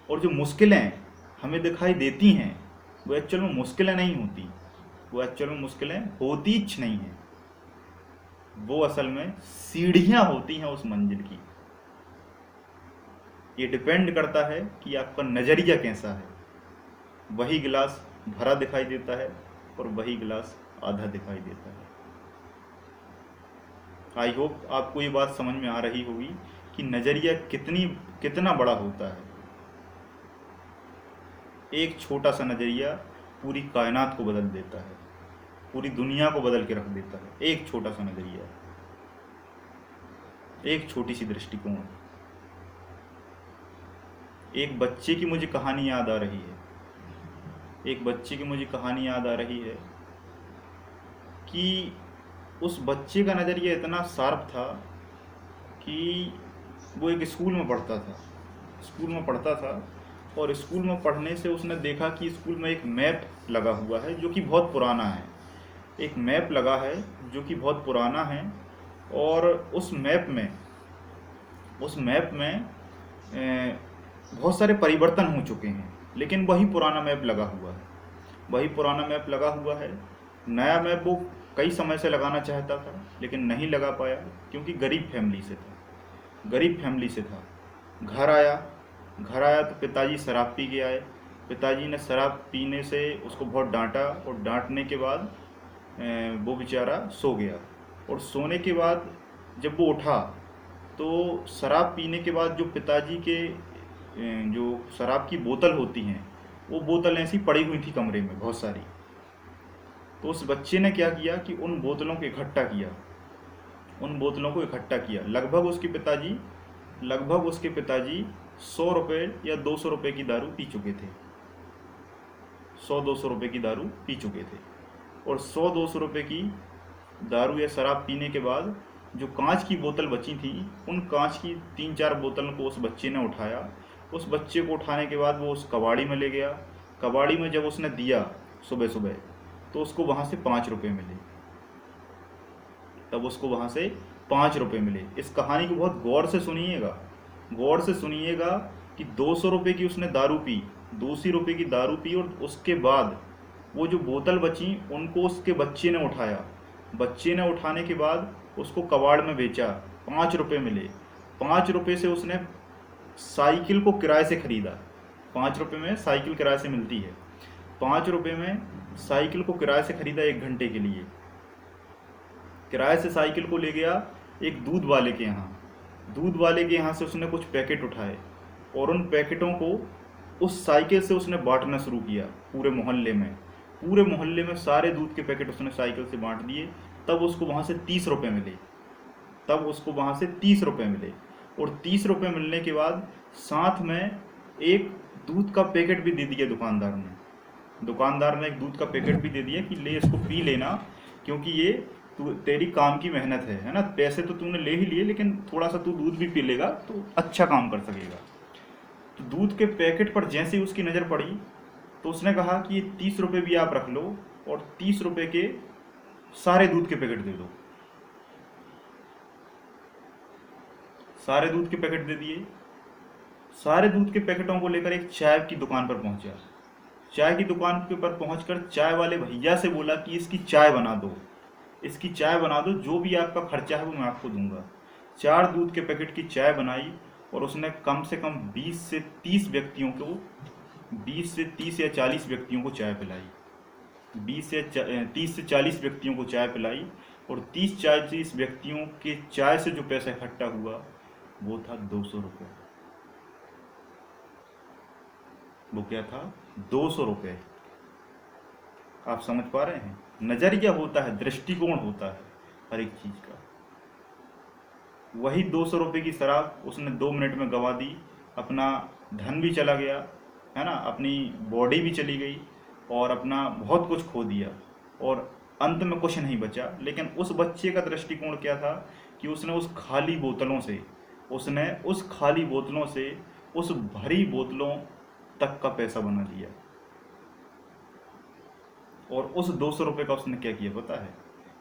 और जो मुश्किलें हमें दिखाई देती हैं वो एक्चुअल में मुश्किलें नहीं होती, वो एक्चुअल में मुश्किलें होती ही नहीं हैं, वो असल में सीढ़ियाँ होती हैं उस मंजिल की। ये डिपेंड करता है कि आपका नज़रिया कैसा है। वही गिलास भरा दिखाई देता है और वही गिलास आधा दिखाई देता है। आई होप आपको ये बात समझ में आ रही होगी कि नज़रिया कितना बड़ा होता है। एक छोटा सा नज़रिया पूरी कायनात को बदल देता है, पूरी दुनिया को बदल के रख देता है। एक छोटा सा नज़रिया, एक छोटी सी दृष्टिकोण। एक बच्चे की मुझे कहानी याद आ रही है, एक बच्चे की मुझे कहानी याद आ रही है कि उस बच्चे का नज़रिया इतना शार्प था कि वो एक स्कूल में पढ़ता था, स्कूल में पढ़ता था और स्कूल में पढ़ने से उसने देखा कि स्कूल में एक मैप लगा हुआ है जो कि बहुत पुराना है। एक मैप लगा है जो कि बहुत पुराना है और उस मैप में बहुत सारे परिवर्तन हो चुके हैं, लेकिन वही पुराना मैप लगा हुआ है, वही पुराना मैप लगा हुआ है। नया मैप वो कई समय से लगाना चाहता था लेकिन नहीं लगा पाया क्योंकि गरीब फैमिली से था। घर आया तो पिताजी शराब पी के आए। पिताजी ने शराब पीने से उसको बहुत डांटा और डांटने के बाद वो बेचारा सो गया। और सोने के बाद जब वो उठा तो शराब पीने के बाद जो पिताजी के जो शराब की बोतल होती हैं वो बोतल ऐसी पड़ी हुई थी कमरे में बहुत सारी। तो उस बच्चे ने क्या किया कि उन बोतलों को इकट्ठा किया। लगभग उसके पिताजी 100 रुपये या 200 रुपये की दारू पी चुके थे, 100-200 रुपये की दारू पी चुके थे। और 100-200 रुपये की दारू या शराब पीने के बाद जो कांच की बोतल बची थी उन कांच की 3-4 बोतलों को उस बच्चे ने उठाया। उस बच्चे को उठाने के बाद वो उस कबाड़ी में ले गया। कबाड़ी में जब उसने दिया सुबह सुबह तो उसको वहाँ से 5 रुपये मिले, तब उसको वहाँ से 5 रुपये मिले। इस कहानी को बहुत गौर से सुनिएगा कि 200 रुपये की उसने दारू पी, 200 रुपये की दारू पी और उसके बाद वो जो बोतल बची उनको उसके बच्चे ने उठाया। बच्चे ने उठाने के बाद उसको कबाड़ में बेचा, 5 रुपये मिले। 5 रुपये से उसने साइकिल को किराए से ख़रीदा। 5 रुपये में साइकिल किराए से मिलती है। 5 रुपये में साइकिल को किराए से ख़रीदा 1 घंटे के लिए। किराए से साइकिल को ले गया एक दूध वाले के यहाँ से उसने कुछ पैकेट उठाए और उन पैकेटों को उस साइकिल से उसने बांटना शुरू किया। पूरे मोहल्ले में सारे दूध के पैकेट उसने साइकिल से बांट दिए। तब उसको वहाँ से 30 रुपये मिले। और 30 रुपये मिलने के बाद साथ में एक दूध का पैकेट भी दे दिया दुकानदार ने एक दूध का पैकेट भी दे दिया कि ले इसको पी लेना, क्योंकि ये तेरी काम की मेहनत है ना। पैसे तो तूने ले ही लिए लेकिन थोड़ा सा तू दूध भी पी लेगा तो अच्छा काम कर सकेगा। तो दूध के पैकेट पर जैसे ही उसकी नज़र पड़ी तो उसने कहा कि ये 30 रुपये भी आप रख लो और 30 रुपये के सारे दूध के पैकेट दे दो। सारे दूध के पैकेट दे दिए। सारे दूध के पैकेटों को लेकर एक चाय की दुकान पर पहुंचा। चाय की दुकान के पर पहुंचकर चाय वाले भैया से बोला कि इसकी चाय बना दो, जो भी आपका खर्चा है वो मैं आपको दूंगा। 4 दूध के पैकेट की चाय बनाई और उसने कम से कम 20 से 30 या 40 व्यक्तियों को चाय पिलाई। 30 से 40 व्यक्तियों को चाय पिलाई और 30-40 व्यक्तियों के चाय से जो पैसा इकट्ठा हुआ वो था 200 रुपये। वो क्या था? 200 रुपये। आप समझ पा रहे हैं? नज़रिया होता है, दृष्टिकोण होता है हर एक चीज़ का। वही 200 रुपये की शराब उसने 2 मिनट में गंवा दी। अपना धन भी चला गया है ना, अपनी बॉडी भी चली गई और अपना बहुत कुछ खो दिया। और अंत में कुछ नहीं बचा। लेकिन उस बच्चे का दृष्टिकोण क्या था कि उसने उस खाली बोतलों से उस भरी बोतलों तक का पैसा बना लिया। और उस 200 रुपये का उसने क्या किया पता है?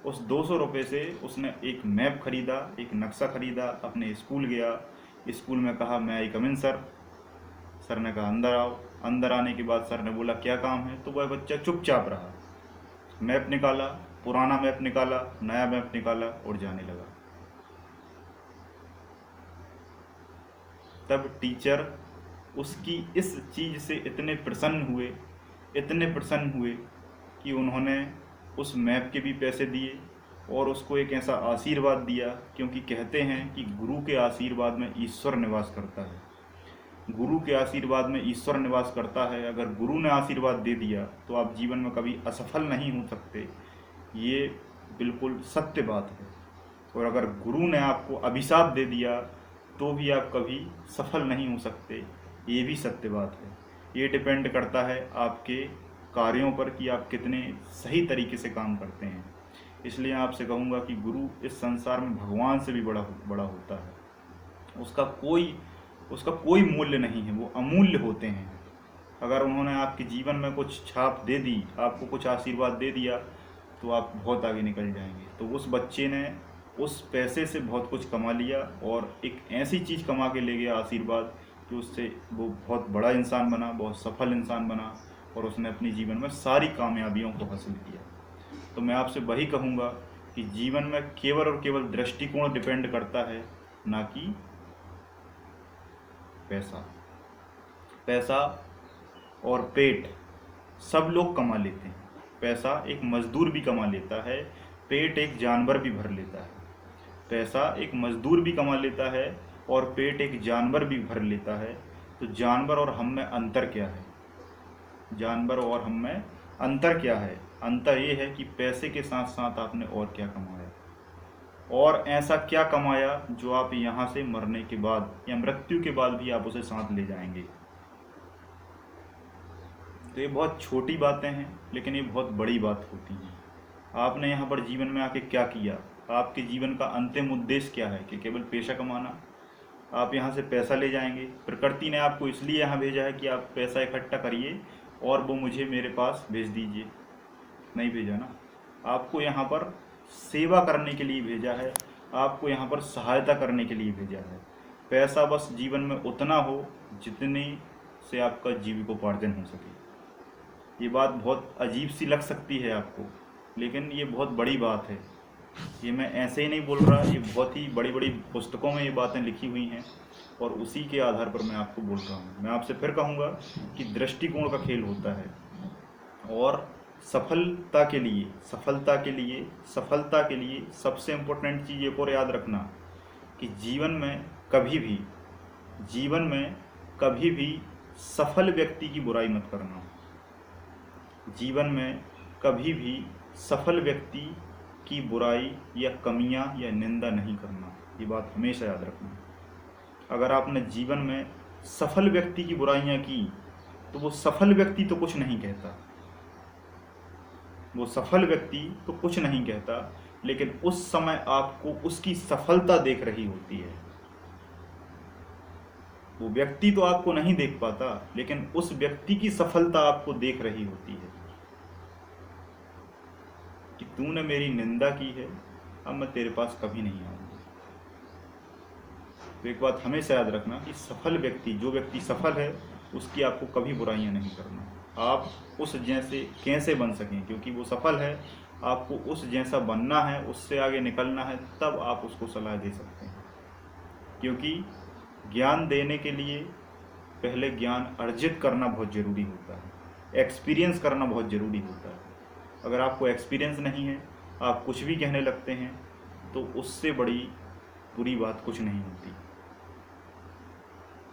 उस 200 रुपये से उसने एक मैप खरीदा, एक नक्शा खरीदा, अपने स्कूल गया, स्कूल में कहा मैं आई कम इन सर। सर ने कहा अंदर आओ। अंदर आने के बाद सर ने बोला क्या काम है, तो वह बच्चा चुपचाप रहा। मैप निकाला, पुराना मैप निकाला, नया मैप निकाला और जाने लगा। तब टीचर उसकी इस चीज़ से इतने प्रसन्न हुए कि उन्होंने उस मैप के भी पैसे दिए और उसको एक ऐसा आशीर्वाद दिया, क्योंकि कहते हैं कि गुरु के आशीर्वाद में ईश्वर निवास करता है। गुरु के आशीर्वाद में ईश्वर निवास करता है। अगर गुरु ने आशीर्वाद दे दिया तो आप जीवन में कभी असफल नहीं हो सकते, ये बिल्कुल सत्य बात है। और अगर गुरु ने आपको अभिशाप दे दिया तो भी आप कभी सफल नहीं हो सकते, ये भी सत्य बात है। ये डिपेंड करता है आपके कार्यों पर कि आप कितने सही तरीके से काम करते हैं। इसलिए आपसे कहूँगा कि गुरु इस संसार में भगवान से भी बड़ा होता है। उसका कोई मूल्य नहीं है, वो अमूल्य होते हैं। अगर उन्होंने आपके जीवन में कुछ छाप दे दी, आपको कुछ आशीर्वाद दे दिया, तो आप बहुत आगे निकल जाएंगे। तो उस बच्चे ने उस पैसे से बहुत कुछ कमा लिया और एक ऐसी चीज़ कमा के ले गया, आशीर्वाद, कि उससे वो बहुत बड़ा इंसान बना, बहुत सफल इंसान बना और उसने अपने जीवन में सारी कामयाबियों को हासिल किया। तो मैं आपसे वही कहूँगा कि जीवन में केवल और केवल दृष्टिकोण डिपेंड करता है, ना कि पैसा और पेट सब लोग कमा लेते हैं। पैसा एक मजदूर भी कमा लेता है, पेट एक जानवर भी भर लेता है। पैसा एक मजदूर भी कमा लेता है और पेट एक जानवर भी भर लेता है। तो जानवर और हम में अंतर क्या है? जानवर और हम में अंतर क्या है? अंतर ये है कि पैसे के साथ साथ आपने और क्या कमाया, और ऐसा क्या कमाया जो आप यहाँ से मरने के बाद या मृत्यु के बाद भी आप उसे साथ ले जाएंगे। तो ये बहुत छोटी बातें हैं, लेकिन ये बहुत बड़ी बात होती हैं। आपने यहाँ पर जीवन में आके क्या किया? आपके जीवन का अंतिम उद्देश्य क्या है? कि केवल पैसा कमाना? आप यहाँ से पैसा ले जाएंगे। प्रकृति ने आपको इसलिए यहाँ भेजा है कि आप पैसा इकट्ठा करिए और वो मुझे मेरे पास भेज दीजिए, नहीं भेजा ना। आपको यहाँ पर सेवा करने के लिए भेजा है, आपको यहाँ पर सहायता करने के लिए भेजा है। पैसा बस जीवन में उतना हो जितने से आपका जीविकोपार्जन हो सके। ये बात बहुत अजीब सी लग सकती है आपको, लेकिन ये बहुत बड़ी बात है। ये मैं ऐसे ही नहीं बोल रहा, ये बहुत ही बड़ी बड़ी पुस्तकों में ये बातें लिखी हुई हैं और उसी के आधार पर मैं आपको बोल रहा हूँ। मैं आपसे फिर कहूँगा कि दृष्टिकोण का खेल होता है। और सफलता के लिए सबसे इम्पोर्टेंट चीज़ एक और याद रखना कि जीवन में कभी भी सफल व्यक्ति की बुराई मत करना। जीवन में कभी भी सफल व्यक्ति की बुराई या कमियां या निंदा नहीं करना, ये बात हमेशा याद रखना। अगर आपने जीवन में सफल व्यक्ति की बुराइयां की तो वो सफल व्यक्ति तो कुछ नहीं कहता, लेकिन उस समय आपको उसकी सफलता देख रही होती है। वो व्यक्ति तो आपको नहीं देख पाता, लेकिन उस व्यक्ति की सफलता आपको देख रही होती है कि तूने मेरी निंदा की है, अब मैं तेरे पास कभी नहीं आऊंगा। तो एक बात हमेशा याद रखना कि जो व्यक्ति सफल है, उसकी आपको कभी बुराइयां नहीं करना। आप उस जैसे कैसे बन सकें, क्योंकि वो सफल है, आपको उस जैसा बनना है, उससे आगे निकलना है, तब आप उसको सलाह दे सकते हैं। क्योंकि ज्ञान देने के लिए पहले ज्ञान अर्जित करना बहुत ज़रूरी होता है, एक्सपीरियंस करना बहुत ज़रूरी होता है। अगर आपको एक्सपीरियंस नहीं है, आप कुछ भी कहने लगते हैं, तो उससे बड़ी बुरी बात कुछ नहीं होती।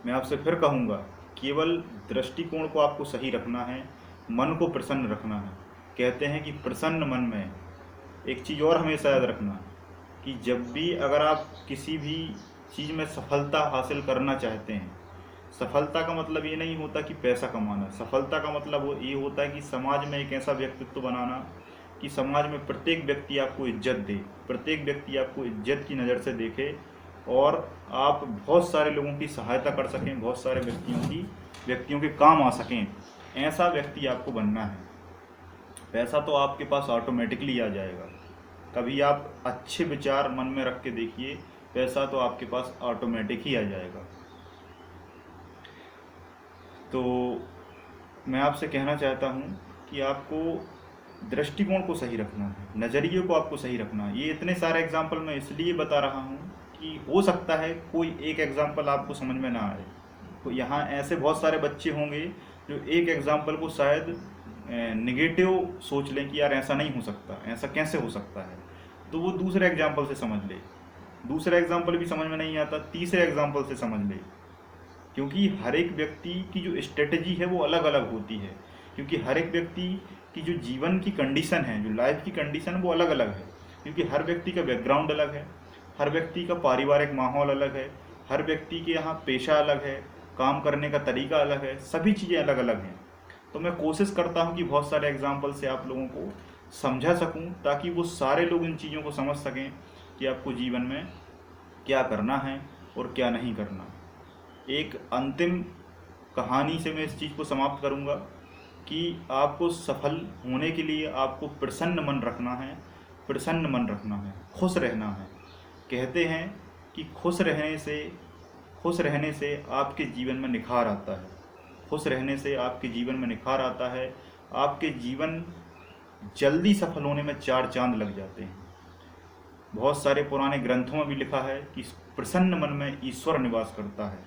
मैं आपसे फिर कहूँगा, केवल दृष्टिकोण को आपको सही रखना है, मन को प्रसन्न रखना है। कहते हैं कि प्रसन्न मन में, एक चीज़ और हमेशा याद रखना कि जब भी अगर आप किसी भी चीज़ में सफलता हासिल करना चाहते हैं, सफलता का मतलब ये नहीं होता कि पैसा कमाना। सफलता का मतलब ये होता है कि समाज में एक ऐसा व्यक्तित्व बनाना कि समाज में प्रत्येक व्यक्ति आपको इज्जत दे, प्रत्येक व्यक्ति आपको इज्जत की नज़र से देखे और आप बहुत सारे लोगों की सहायता कर सकें, बहुत सारे व्यक्तियों के काम आ सकें, ऐसा व्यक्ति आपको बनना है। पैसा तो आपके पास ऑटोमेटिकली आ जाएगा। कभी आप अच्छे विचार मन में रख के देखिए, पैसा तो आपके पास ऑटोमेटिक ही आ जाएगा। तो मैं आपसे कहना चाहता हूँ कि आपको दृष्टिकोण को सही रखना है, नज़रिए को आपको सही रखना है। ये इतने सारे एग्जाम्पल मैं इसलिए बता रहा हूँ कि हो सकता है कोई एक एग्जाम्पल आपको समझ में ना आए। तो यहाँ ऐसे बहुत सारे बच्चे होंगे जो एक एग्जाम्पल को शायद निगेटिव सोच लें कि यार ऐसा नहीं हो सकता, ऐसा कैसे हो सकता है, तो वो दूसरे एग्जाम्पल से समझ ले। दूसरा एग्जाम्पल भी समझ में नहीं आता, तीसरे एग्जाम्पल से समझ ले। क्योंकि हर एक व्यक्ति की जो स्ट्रेटजी है वो अलग अलग होती है, क्योंकि हर एक व्यक्ति की जो जीवन की कंडीशन है, जो लाइफ की कंडीशन है वो अलग अलग है। क्योंकि हर व्यक्ति का बैकग्राउंड अलग है, हर व्यक्ति का पारिवारिक माहौल अलग है, हर व्यक्ति के यहाँ पेशा अलग है, काम करने का तरीका अलग है, सभी चीज़ें अलग अलग हैं। तो मैं कोशिश करता हूँ कि बहुत सारे एग्जाम्पल से आप लोगों को समझा सकूँ, ताकि वो सारे लोग इन चीज़ों को समझ सकें कि आपको जीवन में क्या करना है और क्या नहीं करना। एक अंतिम कहानी से मैं इस चीज़ को समाप्त करूँगा कि आपको सफल होने के लिए आपको प्रसन्न मन रखना है, प्रसन्न मन रखना है, खुश रहना है। कहते हैं कि खुश रहने से आपके जीवन में निखार आता है, खुश रहने से आपके जीवन में निखार आता है। आपके जीवन जल्दी सफल होने में 4 चांद लग जाते हैं। बहुत सारे पुराने ग्रंथों में भी लिखा है कि प्रसन्न मन में ईश्वर निवास करता है,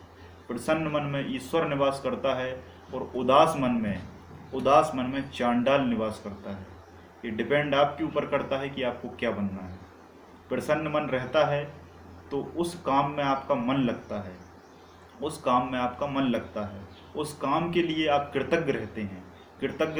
प्रसन्न मन में ईश्वर निवास करता है, और उदास मन में चांडाल निवास करता है। ये डिपेंड आपके ऊपर करता है कि आपको क्या बनना है। प्रसन्न मन रहता है तो उस काम में आपका मन लगता है, उस काम में आपका मन लगता है, उस काम के लिए आप कृतज्ञ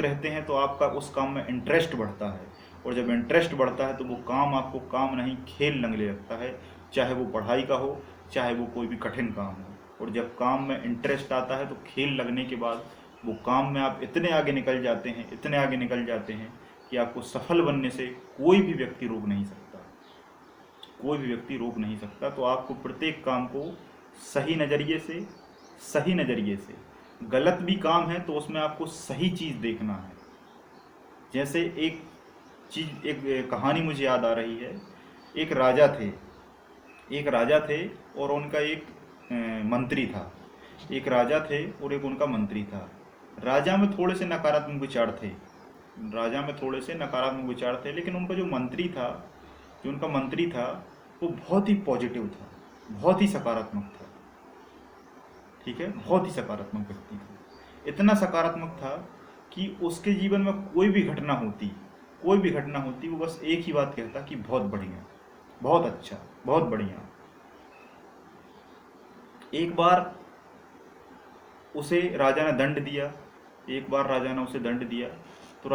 रहते हैं तो आपका उस काम में इंटरेस्ट बढ़ता है, और जब इंटरेस्ट बढ़ता है तो वो काम आपको काम नहीं खेल लगने लगता है, चाहे वो पढ़ाई का हो, चाहे वो कोई भी कठिन काम हो। और जब काम में इंटरेस्ट आता है तो खेल लगने के बाद वो काम में आप इतने आगे निकल जाते हैं कि आपको सफल बनने से कोई भी व्यक्ति रोक नहीं सकता। तो आपको प्रत्येक काम को सही नज़रिए से, गलत भी काम है तो उसमें आपको सही चीज़ देखना है। जैसे एक कहानी मुझे याद आ रही है। एक राजा थे और उनका एक मंत्री था। एक राजा थे और एक उनका मंत्री था। राजा में थोड़े से नकारात्मक विचार थे, लेकिन उनका जो उनका मंत्री था वो बहुत ही पॉजिटिव था, बहुत ही सकारात्मक था। ठीक है, बहुत ही सकारात्मक व्यक्ति था। इतना सकारात्मक था कि उसके जीवन में कोई भी घटना होती, वो बस एक ही बात कहता कि बहुत बढ़िया, बहुत अच्छा, बहुत बढ़िया। एक बार उसे राजा ने दंड दिया, तो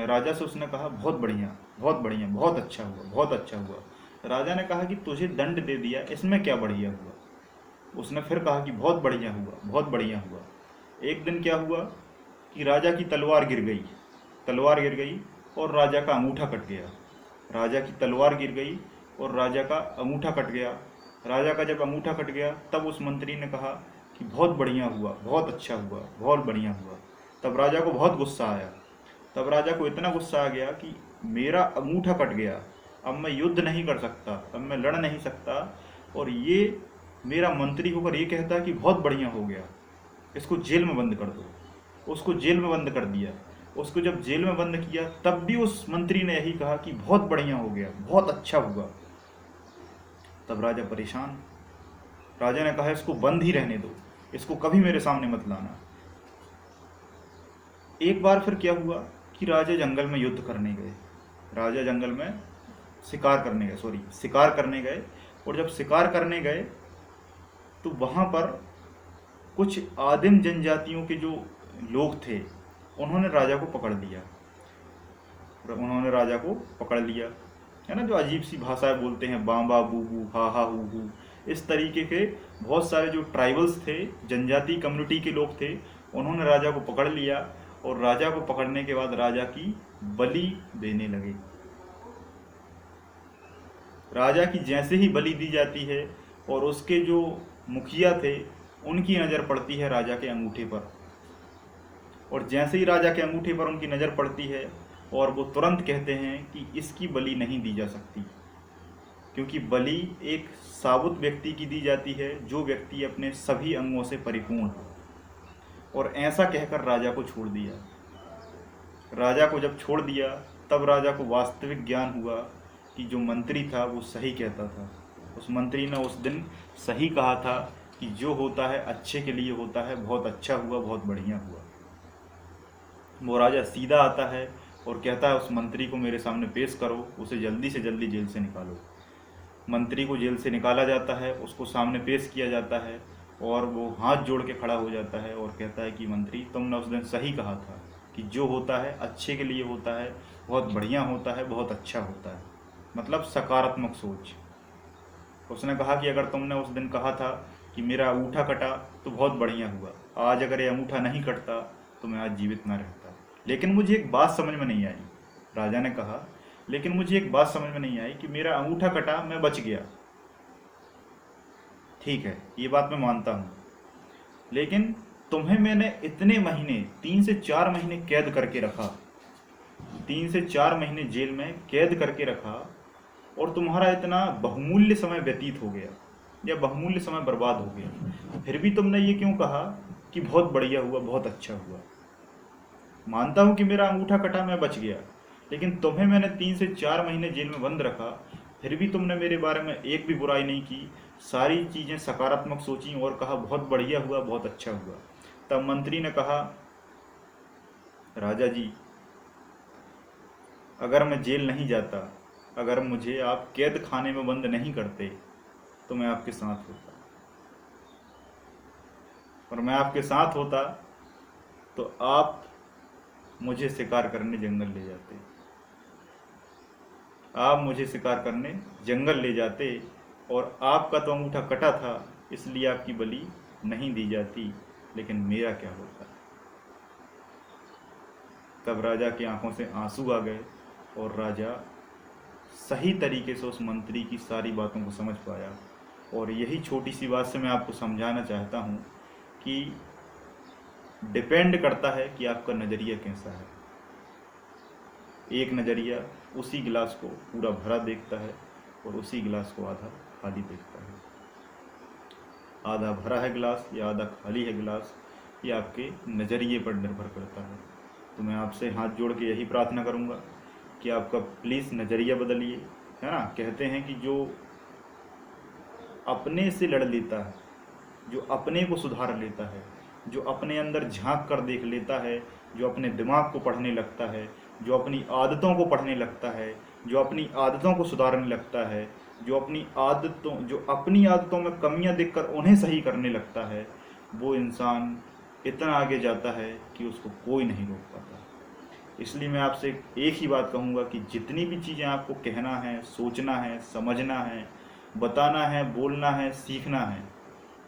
राजा से उसने कहा बहुत बढ़िया, बहुत अच्छा हुआ। राजा ने कहा कि तुझे दंड दे दिया, इसमें क्या बढ़िया हुआ? उसने फिर कहा कि बहुत बढ़िया हुआ। एक दिन क्या हुआ कि राजा की तलवार गिर गई और राजा का अंगूठा कट गया। राजा का जब अंगूठा कट गया तब उस मंत्री ने कहा कि बहुत बढ़िया हुआ, बहुत अच्छा हुआ, बहुत बढ़िया हुआ। तब राजा को बहुत गुस्सा आया। तब राजा को इतना गुस्सा आ गया कि मेरा अंगूठा कट गया, अब मैं युद्ध नहीं कर सकता, अब मैं लड़ नहीं सकता, और ये मेरा मंत्री होकर ये कहता है कि बहुत बढ़िया हो गया, इसको जेल में बंद कर दो। उसको जेल में बंद कर दिया। उसको जब जेल में बंद किया तब भी उस मंत्री ने यही कहा कि बहुत बढ़िया हो गया, बहुत अच्छा हुआ। तब राजा परेशान। राजा ने कहा इसको बंद ही रहने दो, इसको कभी मेरे सामने मत लाना। एक बार फिर क्या हुआ कि राजा जंगल में युद्ध करने गए, राजा जंगल में शिकार करने गए। और जब शिकार करने गए तो वहाँ पर कुछ आदिम जनजातियों के जो लोग थे उन्होंने राजा को पकड़ लिया, है ना, जो अजीब सी भाषाएं बोलते हैं, बाबा बूबू हा हा हू हू, इस तरीके के बहुत सारे जो ट्राइबल्स थे, जनजाति कम्युनिटी के लोग थे, उन्होंने राजा को पकड़ लिया। और राजा को पकड़ने के बाद राजा की बलि देने लगे। राजा की जैसे ही बलि दी जाती है और उसके जो मुखिया थे उनकी नज़र पड़ती है राजा के अंगूठे पर, और जैसे ही राजा के अंगूठे पर उनकी नज़र पड़ती है और वो तुरंत कहते हैं कि इसकी बलि नहीं दी जा सकती, क्योंकि बलि एक साबुत व्यक्ति की दी जाती है जो व्यक्ति अपने सभी अंगों से परिपूर्ण हो। और ऐसा कहकर राजा को छोड़ दिया। राजा को जब छोड़ दिया तब राजा को वास्तविक ज्ञान हुआ कि जो मंत्री था वो सही कहता था। उस मंत्री ने उस दिन सही कहा था कि जो होता है अच्छे के लिए होता है, बहुत अच्छा हुआ, बहुत बढ़िया हुआ। वो राजा सीधा आता है और कहता है उस मंत्री को मेरे सामने पेश करो, उसे जल्दी से जल्दी जेल से निकालो। मंत्री को जेल से निकाला जाता है, उसको सामने पेश किया जाता है और वो हाथ जोड़ के खड़ा हो जाता है और कहता है कि मंत्री, तुमने उस दिन सही कहा था कि जो होता है अच्छे के लिए होता है, बहुत बढ़िया होता है, बहुत अच्छा होता है, मतलब सकारात्मक सोच। उसने कहा कि अगर तुमने उस दिन कहा था कि मेरा अंगूठा कटा तो बहुत बढ़िया हुआ, आज अगर ये अंगूठा नहीं कटता तो मैं आज जीवित ना रहता। लेकिन मुझे एक बात समझ में नहीं आई, राजा ने कहा, लेकिन मुझे एक बात समझ में नहीं आई कि मेरा अंगूठा कटा, मैं बच गया, ठीक है, ये बात मैं मानता हूँ, लेकिन तुम्हें मैंने इतने महीने 3 से 4 महीने कैद करके रखा, 3 से 4 महीने जेल में कैद करके रखा, और तुम्हारा इतना बहुमूल्य समय व्यतीत हो गया या बहुमूल्य समय बर्बाद हो गया, फिर भी तुमने ये क्यों कहा कि बहुत बढ़िया हुआ, बहुत अच्छा हुआ। मानता हूँ कि मेरा अंगूठा कटा, मैं बच गया, लेकिन तुम्हें मैंने 3 से 4 महीने जेल में बंद रखा, फिर भी तुमने मेरे बारे में एक भी बुराई नहीं की, सारी चीज़ें सकारात्मक सोची और कहा बहुत बढ़िया हुआ, बहुत अच्छा हुआ। तब मंत्री ने कहा, राजा जी, अगर मैं जेल नहीं जाता, अगर मुझे आप कैद खाने में बंद नहीं करते तो मैं आपके साथ होता, और मैं आपके साथ होता तो आप मुझे शिकार करने जंगल ले जाते, आप मुझे शिकार करने जंगल ले जाते, और आपका तो अंगूठा कटा था इसलिए आपकी बलि नहीं दी जाती, लेकिन मेरा क्या होता। तब राजा की आंखों से आंसू आ गए और राजा सही तरीके से उस मंत्री की सारी बातों को समझ पाया। और यही छोटी सी बात से मैं आपको समझाना चाहता हूँ कि डिपेंड करता है कि आपका नज़रिया कैसा है। एक नज़रिया उसी गिलास को पूरा भरा देखता है और उसी गिलास को आधा खाली देखता है। आधा भरा है गिलास या आधा खाली है गिलास, ये आपके नज़रिए पर निर्भर करता है। तो मैं आपसे हाथ जोड़ के यही प्रार्थना करूँगा कि आपका प्लीज़ नज़रिया बदलिए, है ना। कहते हैं कि जो अपने से लड़ लेता है, जो अपने को सुधार लेता है, जो अपने अंदर झांक कर देख लेता है, जो अपने दिमाग को पढ़ने लगता है, जो अपनी आदतों को पढ़ने लगता है, जो अपनी आदतों को सुधारने लगता है, जो अपनी आदतों में कमियां देखकर उन्हें सही करने लगता है, वो इंसान इतना आगे जाता है कि उसको कोई नहीं रोक पाता। इसलिए मैं आपसे एक ही बात कहूँगा कि जितनी भी चीज़ें आपको कहना है, सोचना है, समझना है, बताना है, बोलना है, सीखना है,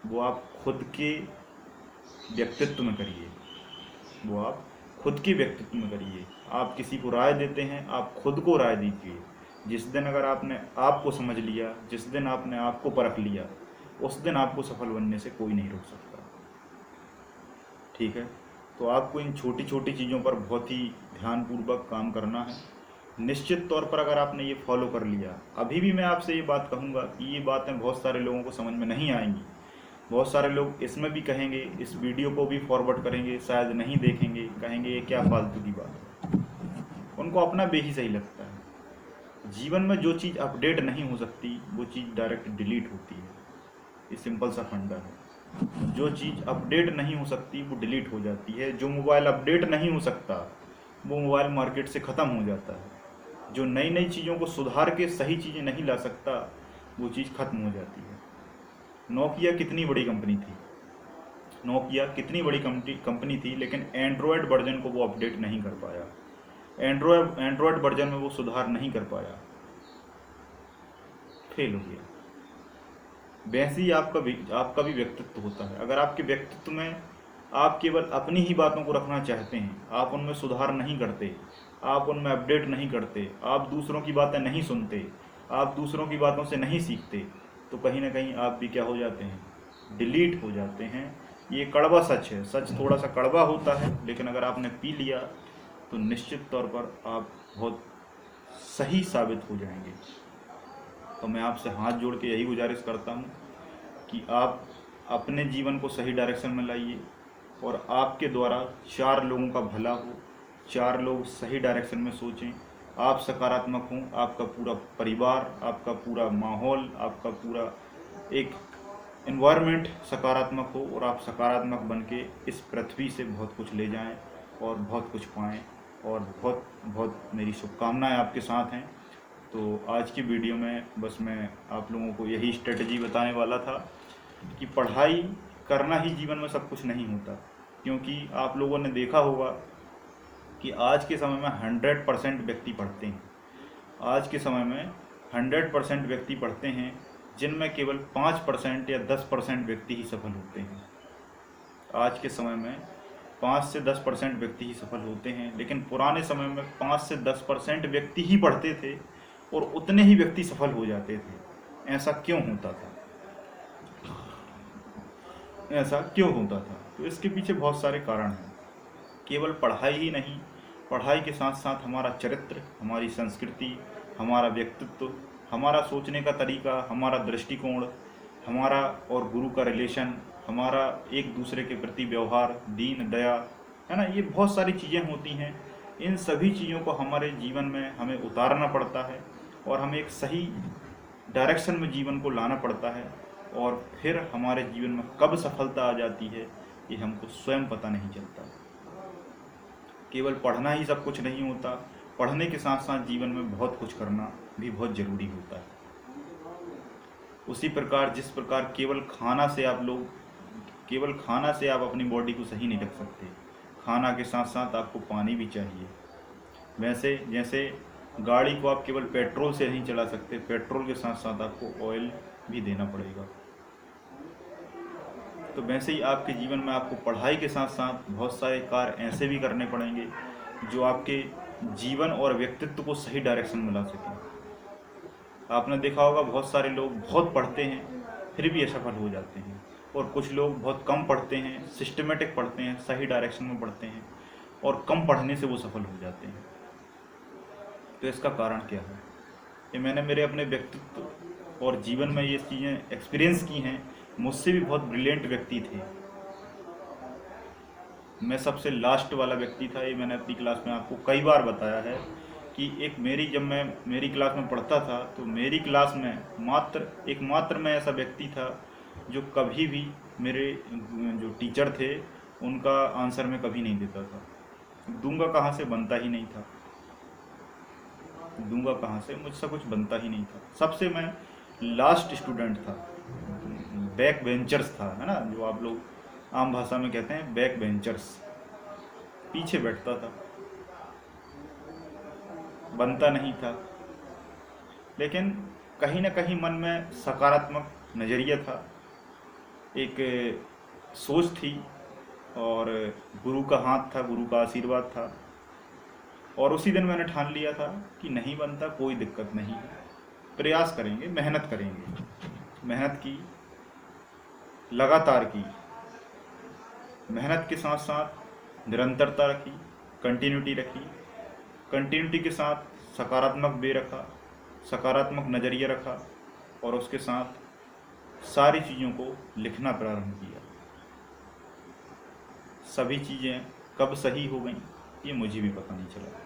वो आप खुद के व्यक्तित्व में करिए, वो आप खुद के व्यक्तित्व में करिए। आप किसी को राय देते हैं, आप खुद को राय दीजिए। जिस दिन अगर आपने आपको समझ लिया, जिस दिन आपने आपको परख लिया, उस दिन आपको सफल बनने से कोई नहीं रोक सकता, ठीक है। तो आपको इन छोटी छोटी चीज़ों पर बहुत ही ध्यानपूर्वक काम करना है। निश्चित तौर पर अगर आपने ये फॉलो कर लिया, अभी भी मैं आपसे ये बात कहूँगा कि ये बातें बहुत सारे लोगों को समझ में नहीं आएंगी। बहुत सारे लोग इसमें भी कहेंगे, इस वीडियो को भी फॉरवर्ड करेंगे, शायद नहीं देखेंगे, कहेंगे ये क्या फालतू की बात है, उनको अपना बेही सही लगता है। जीवन में जो चीज़ अपडेट नहीं हो सकती वो चीज़ डायरेक्ट डिलीट होती है, ये सिंपल सा फंडा है। जो चीज़ अपडेट नहीं हो सकती वो डिलीट हो जाती है। जो मोबाइल अपडेट नहीं हो सकता वो मोबाइल मार्केट से ख़त्म हो जाता है। जो नई नई चीज़ों को सुधार के सही चीज़ें नहीं ला सकता वो चीज़ खत्म हो जाती है। नोकिया कितनी बड़ी कंपनी थी, नोकिया कितनी बड़ी कंपनी थी, लेकिन एंड्रॉयड वर्जन को वो अपडेट नहीं कर पाया, एंड्रॉयड वर्जन में वो सुधार नहीं कर पाया, फेल हो गया। वैसे ही आपका भी व्यक्तित्व होता है। अगर आपके व्यक्तित्व में आप केवल अपनी ही बातों को रखना चाहते हैं, आप उनमें सुधार नहीं करते, आप उनमें अपडेट नहीं करते, आप दूसरों की बातें नहीं सुनते, आप दूसरों की बातों से नहीं सीखते, तो कहीं ना कहीं आप भी क्या हो जाते हैं, डिलीट हो जाते हैं। ये कड़वा सच है, सच थोड़ा सा कड़वा होता है, लेकिन अगर आपने पी लिया तो निश्चित तौर पर आप बहुत सही साबित हो जाएंगे। तो मैं आपसे हाथ जोड़ के यही गुजारिश करता हूँ कि आप अपने जीवन को सही डायरेक्शन में लाइए और आपके द्वारा 4 लोगों का भला हो, 4 लोग सही डायरेक्शन में सोचें, आप सकारात्मक हों, आपका पूरा परिवार, आपका पूरा माहौल, आपका पूरा एक एनवायरनमेंट सकारात्मक हो और आप सकारात्मक बन के इस पृथ्वी से बहुत कुछ ले जाएं और बहुत कुछ पाएं। और बहुत बहुत मेरी शुभकामनाएं आपके साथ हैं। तो आज की वीडियो में बस मैं आप लोगों को यही स्ट्रेटजी बताने वाला था कि पढ़ाई करना ही जीवन में सब कुछ नहीं होता, क्योंकि आप लोगों ने देखा होगा कि आज के समय में 100% व्यक्ति पढ़ते हैं। आज के समय में 100% व्यक्ति पढ़ते हैं, जिनमें केवल 5% या 10% व्यक्ति ही सफल होते हैं। आज के समय में 5 से 10% व्यक्ति ही सफल होते हैं, लेकिन पुराने समय में 5 से 10% व्यक्ति ही पढ़ते थे और उतने ही व्यक्ति सफल हो जाते थे। ऐसा क्यों होता था? ऐसा क्यों होता था? तो इसके पीछे बहुत सारे कारण हैं। केवल पढ़ाई ही नहीं, पढ़ाई के साथ साथ हमारा चरित्र, हमारी संस्कृति, हमारा व्यक्तित्व, हमारा सोचने का तरीका, हमारा दृष्टिकोण, हमारा और गुरु का रिलेशन, हमारा एक दूसरे के प्रति व्यवहार, दीन दया, है ना, ये बहुत सारी चीज़ें होती हैं। इन सभी चीज़ों को हमारे जीवन में हमें उतारना पड़ता है और हमें एक सही डायरेक्शन में जीवन को लाना पड़ता है, और फिर हमारे जीवन में कब सफलता आ जाती है ये हमको स्वयं पता नहीं चलता। केवल पढ़ना ही सब कुछ नहीं होता, पढ़ने के साथ साथ जीवन में बहुत कुछ करना भी बहुत ज़रूरी होता है। उसी प्रकार जिस प्रकार केवल खाना से आप अपनी बॉडी को सही नहीं रख सकते, खाना के साथ साथ आपको पानी भी चाहिए। वैसे जैसे गाड़ी को आप केवल पेट्रोल से नहीं चला सकते, पेट्रोल के साथ साथ आपको ऑयल भी देना पड़ेगा। तो वैसे ही आपके जीवन में आपको पढ़ाई के साथ साथ बहुत सारे कार्य ऐसे भी करने पड़ेंगे जो आपके जीवन और व्यक्तित्व को सही डायरेक्शन में ला सकें। आपने देखा होगा बहुत सारे लोग बहुत पढ़ते हैं फिर भी असफल हो जाते हैं, और कुछ लोग बहुत कम पढ़ते हैं, सिस्टमेटिक पढ़ते हैं, सही डायरेक्शन में पढ़ते हैं, और कम पढ़ने से वो सफल हो जाते हैं। तो इसका कारण क्या है? ये मैंने मेरे अपने व्यक्तित्व और जीवन में ये चीज़ें एक्सपीरियंस की हैं। मुझसे भी बहुत ब्रिलियंट व्यक्ति थे, मैं सबसे लास्ट वाला व्यक्ति था। ये मैंने अपनी क्लास में आपको कई बार बताया है कि जब मैं मेरी क्लास में पढ़ता था तो मेरी क्लास में एकमात्र मैं ऐसा व्यक्ति था जो कभी भी मेरे जो टीचर थे उनका आंसर मैं कभी नहीं देता था। दूंगा कहाँ से, बनता ही नहीं था। दूंगा कहाँ से, मुझसे कुछ बनता ही नहीं था। सबसे मैं लास्ट स्टूडेंट था, बैक बेंचर्स था, है ना, जो आप लोग आम भाषा में कहते हैं बैक बेंचर्स। पीछे बैठता था, बनता नहीं था, लेकिन कहीं ना कहीं मन में सकारात्मक नज़रिया था, एक सोच थी, और गुरु का हाथ था, गुरु का आशीर्वाद था। और उसी दिन मैंने ठान लिया था कि नहीं बनता, कोई दिक्कत नहीं, प्रयास करेंगे, मेहनत करेंगे। मेहनत की, लगातार की, मेहनत के साथ साथ निरंतरता रखी, कंटिन्यूटी रखी, कंटिन्यूटी के साथ सकारात्मक वे रखा, सकारात्मक नज़रिया रखा, और उसके साथ सारी चीज़ों को लिखना प्रारंभ किया। सभी चीज़ें कब सही हो गई ये मुझे भी पता नहीं चला।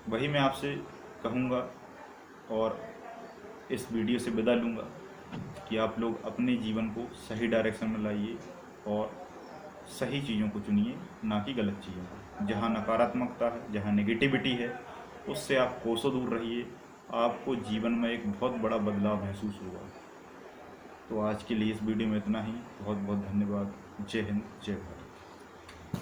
वही मैं आपसे कहूँगा और इस वीडियो से विदा लूँगा कि आप लोग अपने जीवन को सही डायरेक्शन में लाइए और सही चीज़ों को चुनिए, ना कि गलत चीज़ों को। जहाँ नकारात्मकता है, जहाँ नेगेटिविटी है, उससे आप कोसों दूर रहिए। आपको जीवन में एक बहुत बड़ा बदलाव महसूस होगा। तो आज के लिए इस वीडियो में इतना ही। बहुत बहुत धन्यवाद। जय हिंद, जय भारत।